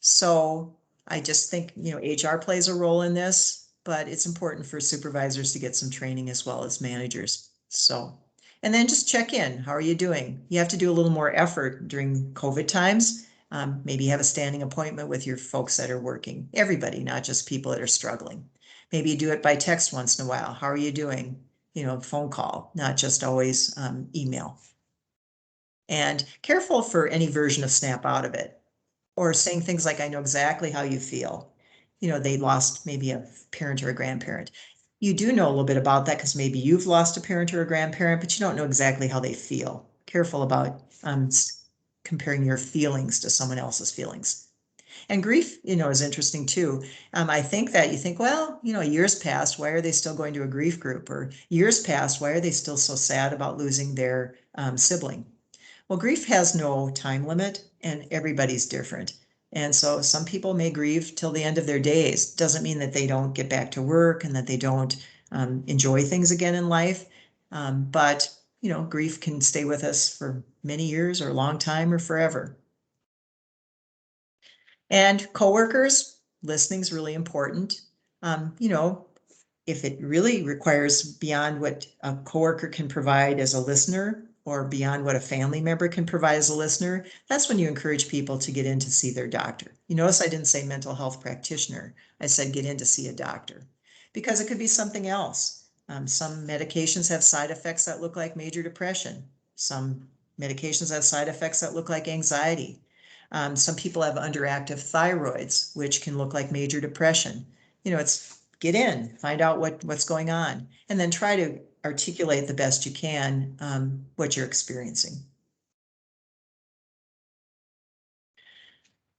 So I just think, HR plays a role in this, but it's important for supervisors to get some training as well as managers. So, and then just check in. How are you doing? You have to do a little more effort during COVID times. Maybe have a standing appointment with your folks that are working. Everybody, not just people that are struggling. Maybe you do it by text once in a while. How are you doing? Phone call, not just always email. And careful for any version of snap out of it. Or saying things like, I know exactly how you feel. They lost maybe a parent or a grandparent. You do know a little bit about that because maybe you've lost a parent or a grandparent, but you don't know exactly how they feel. Careful about comparing your feelings to someone else's feelings. And grief, is interesting too. I think that you think, well, years passed, why are they still going to a grief group? Or years passed, why are they still so sad about losing their sibling? Well, grief has no time limit and everybody's different. And so some people may grieve till the end of their days. Doesn't mean that they don't get back to work and that they don't enjoy things again in life. But you know, grief can stay with us for many years or a long time or forever. And coworkers, listening is really important. You know, if it really requires beyond what a coworker can provide as a listener or beyond what a family member can provide as a listener, that's when you encourage people to get in to see their doctor. You notice I didn't say mental health practitioner. I said get in to see a doctor because it could be something else. Some medications have side effects that look like major depression. Some medications have side effects that look like anxiety. Some people have underactive thyroids, which can look like major depression. You know, it's get in, find out what's going on, and then try to articulate the best you can what you're experiencing.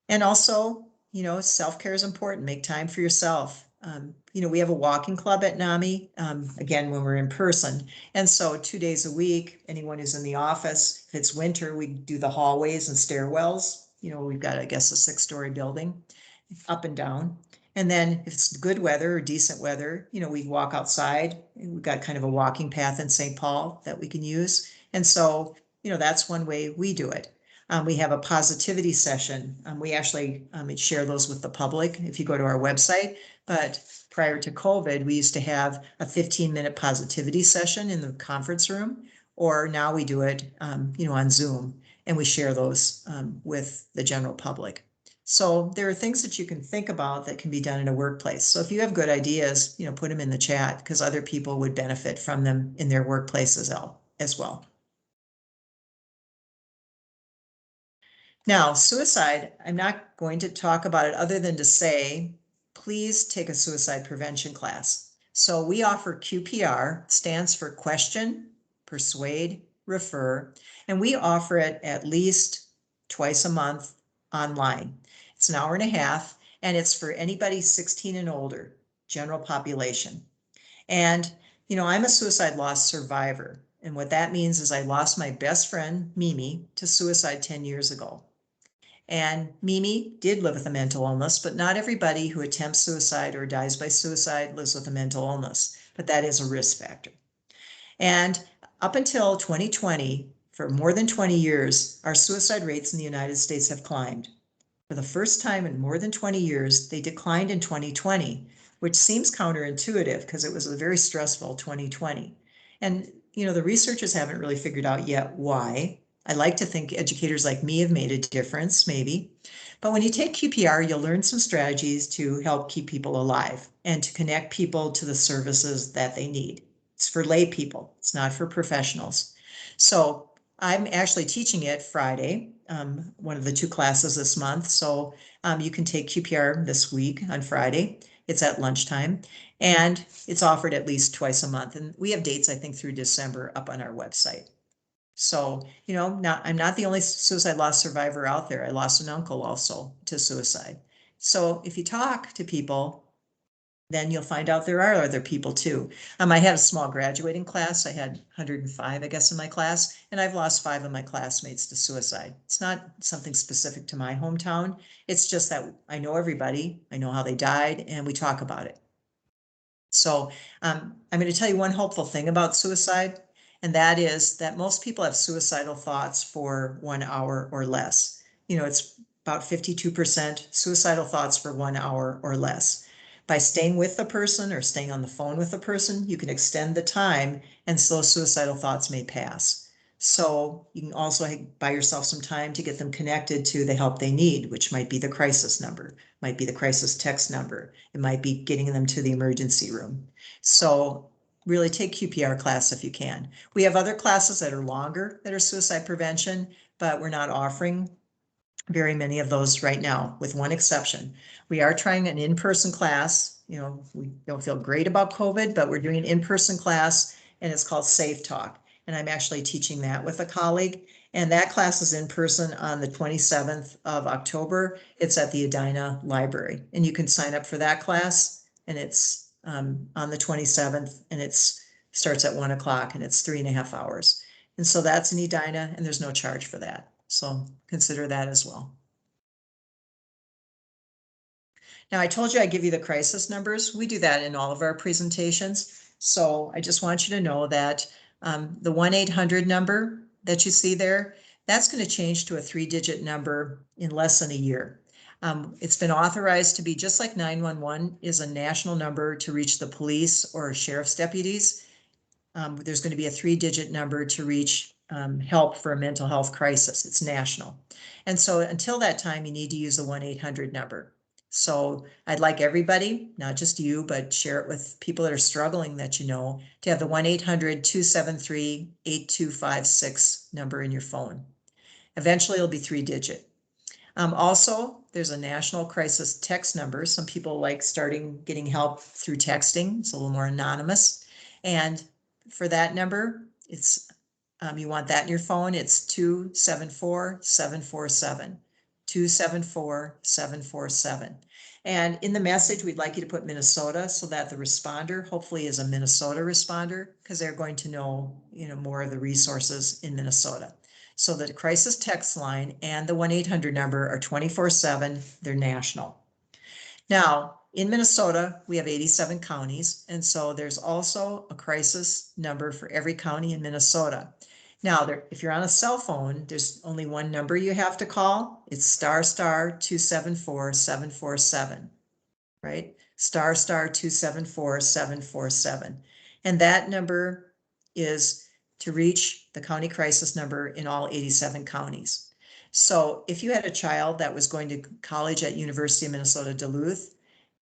And also, you know, self-care is important. Make time for yourself. You know, we have a walking club at NAMI, again, when we're in person. And so 2 days a week, anyone who's in the office, if it's winter, we do the hallways and stairwells. You know, we've got, I guess, a 6-story building up and down. And then if it's good weather or decent weather, you know, we walk outside. We've got kind of a walking path in St. Paul that we can use. And so, you know, that's one way we do it. We have a positivity session. We actually share those with the public if you go to our website. But prior to COVID, we used to have a 15-minute positivity session in the conference room, or now we do it, you know, on Zoom, and we share those with the general public. So there are things that you can think about that can be done in a workplace. So if you have good ideas, you know, put them in the chat because other people would benefit from them in their workplaces as well. Now, suicide, I'm not going to talk about it other than to say, please take a suicide prevention class. So we offer QPR, stands for question, persuade, refer, and we offer it at least twice a month online. It's an hour and a half, and it's for anybody 16 and older, general population. And, you know, I'm a suicide loss survivor. And what that means is I lost my best friend, Mimi, to suicide 10 years ago. And Mimi did live with a mental illness, but not everybody who attempts suicide or dies by suicide lives with a mental illness, but that is a risk factor. And up until 2020, for more than 20 years, our suicide rates in the United States have climbed. For the first time in more than 20 years, they declined in 2020, which seems counterintuitive because it was a very stressful 2020. And, you know, the researchers haven't really figured out yet why. I like to think educators like me have made a difference, maybe. But when you take QPR, you'll learn some strategies to help keep people alive and to connect people to the services that they need. It's for lay people, it's not for professionals. So I'm actually teaching it Friday, one of the 2 classes this month. So you can take QPR this week on Friday. It's at lunchtime, and it's offered at least twice a month. And we have dates, I think, through December up on our website. So, you know, I'm not the only suicide loss survivor out there. I lost an uncle also to suicide. So if you talk to people, then you'll find out there are other people too. I had a small graduating class. I had 105, I guess, in my class, and I've lost 5 of my classmates to suicide. It's not something specific to my hometown. It's just that I know everybody, I know how they died, and we talk about it. So I'm going to tell you one hopeful thing about suicide, and that is that most people have suicidal thoughts for 1 hour or less. You know, it's about 52% suicidal thoughts for 1 hour or less. By staying with the person or staying on the phone with the person, you can extend the time, and so suicidal thoughts may pass. So you can also buy yourself some time to get them connected to the help they need, which might be the crisis number, might be the crisis text number. It might be getting them to the emergency room. So really take QPR class if you can. We have other classes that are longer that are suicide prevention, but we're not offering very many of those right now, with one exception. We are trying an in-person class. You know, we don't feel great about COVID, but we're doing an in-person class, and it's called Safe Talk. And I'm actually teaching that with a colleague. And that class is in person on the 27th of October. It's at the Edina Library. And you can sign up for that class. And it's on the 27th, and it starts at 1 o'clock, and it's 3.5 hours. And so that's in Edina, and there's no charge for that. So consider that as well. Now, I told you I'd give you the crisis numbers. We do that in all of our presentations. So I just want you to know that The 1-800 number that you see there, that's going to change to a 3-digit number in less than a year. It's been authorized to be just like 911 is a national number to reach the police or sheriff's deputies. There's going to be a 3-digit number to reach help for a mental health crisis. It's national. And so until that time, you need to use the 1-800 number. So I'd like everybody, not just you, but share it with people that are struggling that you know, to have the 1-800-273-8256 number in your phone. Eventually it'll be 3-digit. Also, there's a national crisis text number. Some people like getting help through texting. It's a little more anonymous. And for that number, it's you want that in your phone. It's 274-747. 274-747. And in the message, we'd like you to put Minnesota so that the responder hopefully is a Minnesota responder, because they're going to know, more of the resources in Minnesota. So the crisis text line and the 1-800 number are 24/7. They're national. Now, in Minnesota, we have 87 counties. And so there's also a crisis number for every county in Minnesota. Now, if you're on a cell phone, there's only one number you have to call. It's **274-747, right? **274-747. And that number is to reach the county crisis number in all 87 counties. So if you had a child that was going to college at University of Minnesota Duluth,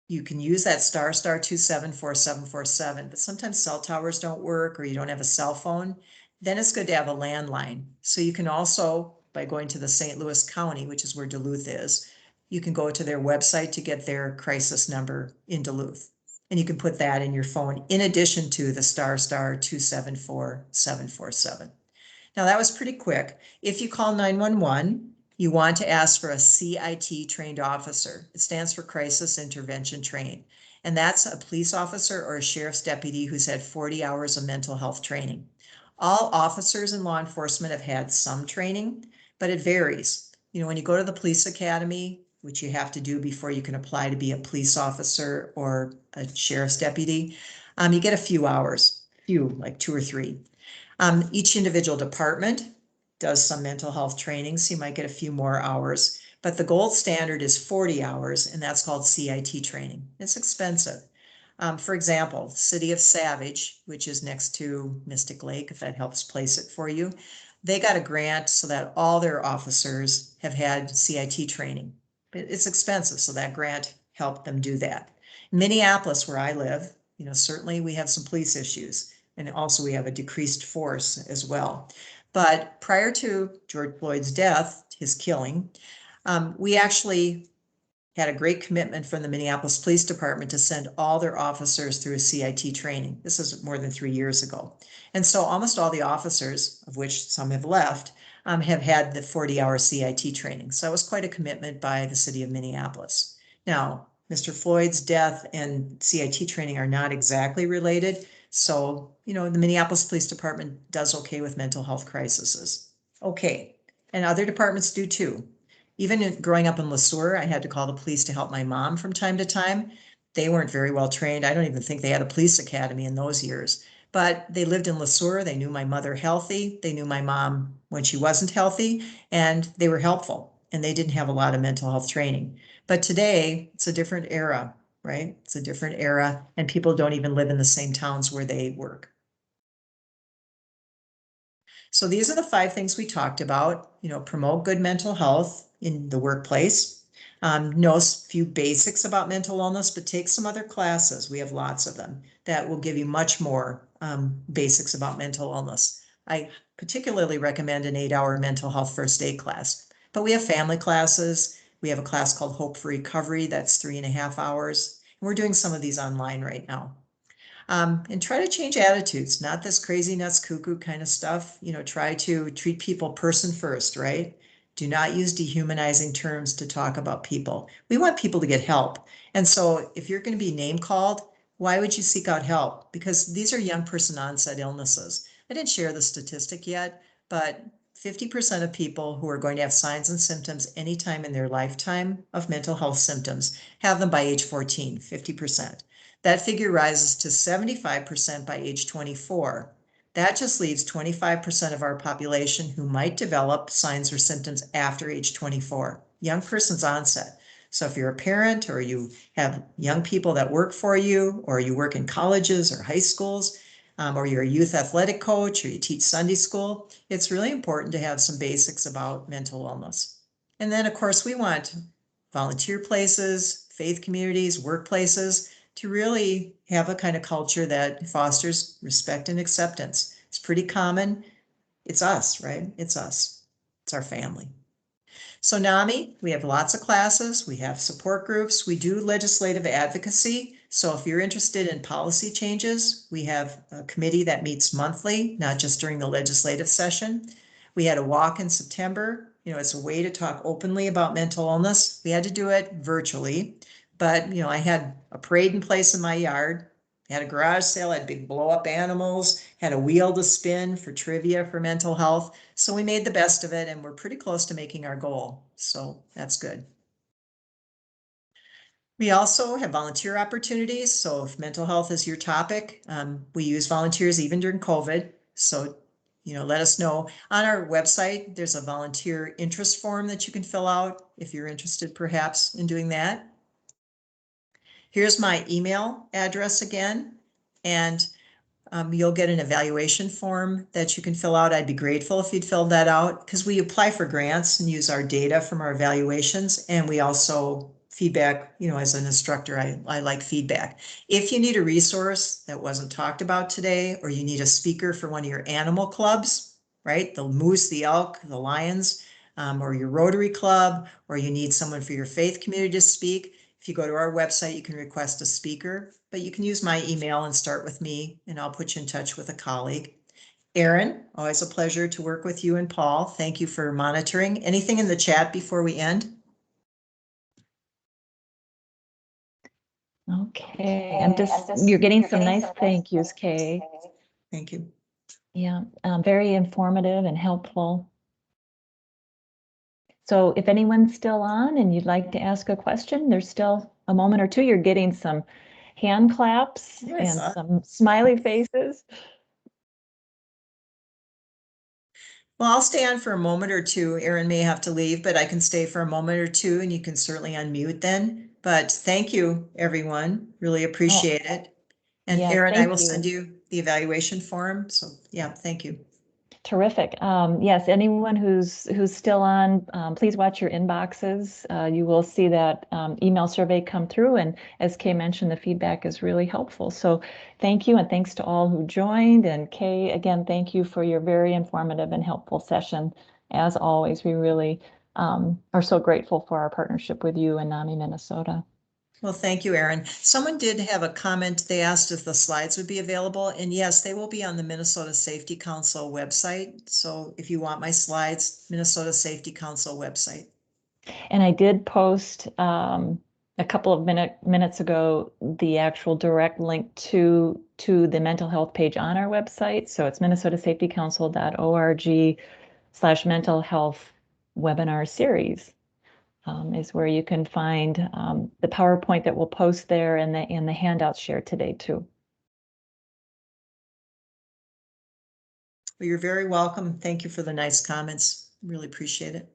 you can use that **274-747, but sometimes cell towers don't work or you don't have a cell phone. Then it's good to have a landline. So you can also, by going to the St. Louis County, which is where Duluth is, you can go to their website to get their crisis number in Duluth. And you can put that in your phone in addition to the **274-747. Now that was pretty quick. If you call 911, you want to ask for a CIT trained officer. It stands for Crisis Intervention Trained. And that's a police officer or a sheriff's deputy who's had 40 hours of mental health training. All officers in law enforcement have had some training, but it varies. When you go to the police academy, which you have to do before you can apply to be a police officer or a sheriff's deputy, you get a few hours, like 2 or 3. Each individual department does some mental health training, so you might get a few more hours. But the gold standard is 40 hours, and that's called CIT training. It's expensive. For example, the city of Savage, which is next to Mystic Lake, if that helps place it for you, they got a grant so that all their officers have had CIT training. But it's expensive, so that grant helped them do that. Minneapolis, where I live, certainly we have some police issues, and also we have a decreased force as well. But prior to George Floyd's death, his killing, we actually had a great commitment from the Minneapolis Police Department to send all their officers through a CIT training. This is more than 3 years ago. And so almost all the officers, of which some have left, have had the 40-hour CIT training. So it was quite a commitment by the city of Minneapolis. Now, Mr. Floyd's death and CIT training are not exactly related. So, the Minneapolis Police Department does okay with mental health crises. Okay, and other departments do too. Even growing up in Le Sueur, I had to call the police to help my mom from time to time. They weren't very well trained. I don't even think they had a police academy in those years. But they lived in Le Sueur. They knew my mother healthy. They knew my mom when she wasn't healthy, and they were helpful. And they didn't have a lot of mental health training. But today, it's a different era, right? It's a different era, and people don't even live in the same towns where they work. So these are the 5 things we talked about. Promote good mental health in the workplace. Know a few basics about mental illness, but take some other classes. We have lots of them that will give you much more basics about mental illness. I particularly recommend an 8-hour mental health first aid class, but we have family classes. We have a class called Hope for Recovery. That's 3.5 hours. And we're doing some of these online right now. And try to change attitudes, not this crazy nuts cuckoo kind of stuff. Try to treat people person first, right? Do not use dehumanizing terms to talk about people. We want people to get help. And so if you're going to be name called, why would you seek out help? Because these are young person onset illnesses. I didn't share the statistic yet, but 50% of people who are going to have signs and symptoms anytime in their lifetime of mental health symptoms have them by age 14, 50%. That figure rises to 75% by age 24. That just leaves 25% of our population who might develop signs or symptoms after age 24, young person's onset. So if you're a parent or you have young people that work for you, or you work in colleges or high schools, or you're a youth athletic coach, or you teach Sunday school, it's really important to have some basics about mental illness. And then, of course, we want volunteer places, faith communities, workplaces to really have a kind of culture that fosters respect and acceptance. It's pretty common. It's us, right? It's us. It's our family. So NAMI, we have lots of classes, we have support groups, we do legislative advocacy. So if you're interested in policy changes, we have a committee that meets monthly, not just during the legislative session. We had a walk in September. You know, it's a way to talk openly about mental illness. We had to do it virtually, but I had a parade in place in my yard, had a garage sale, had big blow up animals, had a wheel to spin for trivia for mental health. So we made the best of it, and we're pretty close to making our goal. So that's good. We also have volunteer opportunities. So if mental health is your topic, we use volunteers even during COVID. So, let us know. On our website, there's a volunteer interest form that you can fill out if you're interested perhaps in doing that. Here's my email address again, and you'll get an evaluation form that you can fill out. I'd be grateful if you'd fill that out, because we apply for grants and use our data from our evaluations, and we also feedback, as an instructor, I like feedback. If you need a resource that wasn't talked about today, or you need a speaker for one of your animal clubs, right? The moose, the elk, the lions, or your Rotary Club, or you need someone for your faith community to speak, if you go to our website, you can request a speaker, but you can use my email and start with me, and I'll put you in touch with a colleague. Erin, always a pleasure to work with you, and Paul, thank you for monitoring. Anything in the chat before we end? Okay, you're getting some nice thank yous, Kay. Thank you. Yeah, very informative and helpful. So if anyone's still on and you'd like to ask a question, there's still a moment or two. You're getting some hand claps and some smiley faces. Well, I'll stay on for a moment or two. Erin may have to leave, but I can stay for a moment or two, and you can certainly unmute then. But thank you, everyone. Really appreciate it. And Yes, Erin, I thank will you. send you the evaluation form. So yeah, thank you. Terrific. Yes, anyone who's still on, please watch your inboxes. You will see that email survey come through, and as Kay mentioned, the feedback is really helpful. So thank you, and thanks to all who joined. And Kay, again, thank you for your very informative and helpful session. As always, we really are so grateful for our partnership with you and NAMI Minnesota. Well, thank you, Erin. Someone did have a comment. They asked if the slides would be available, and yes, they will be on the Minnesota Safety Council website. So if you want my slides, Minnesota Safety Council website. And I did post a couple of minutes ago the actual direct link to the mental health page on our website. So it's minnesotasafetycouncil.org/mental health webinar series. Is where you can find the PowerPoint that we'll post there, and the handouts shared today too. Well, you're very welcome. Thank you for the nice comments. Really appreciate it.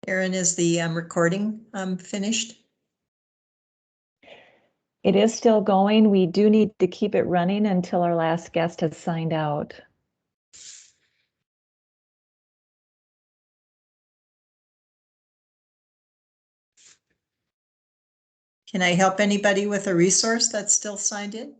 Erin, is the recording finished? It is still going. We do need to keep it running until our last guest has signed out. Can I help anybody with a resource that's still signed in?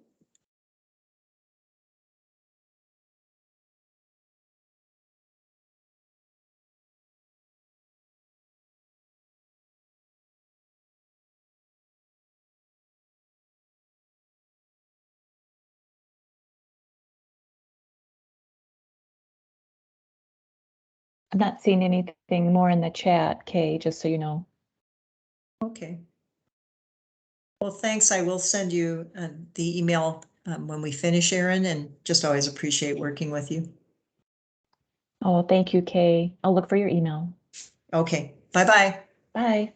I'm not seeing anything more in the chat, Kay, just so you know. Okay. Well, thanks. I will send you the email when we finish, Erin, and just always appreciate working with you. Oh, thank you, Kay. I'll look for your email. Okay, bye-bye. Bye.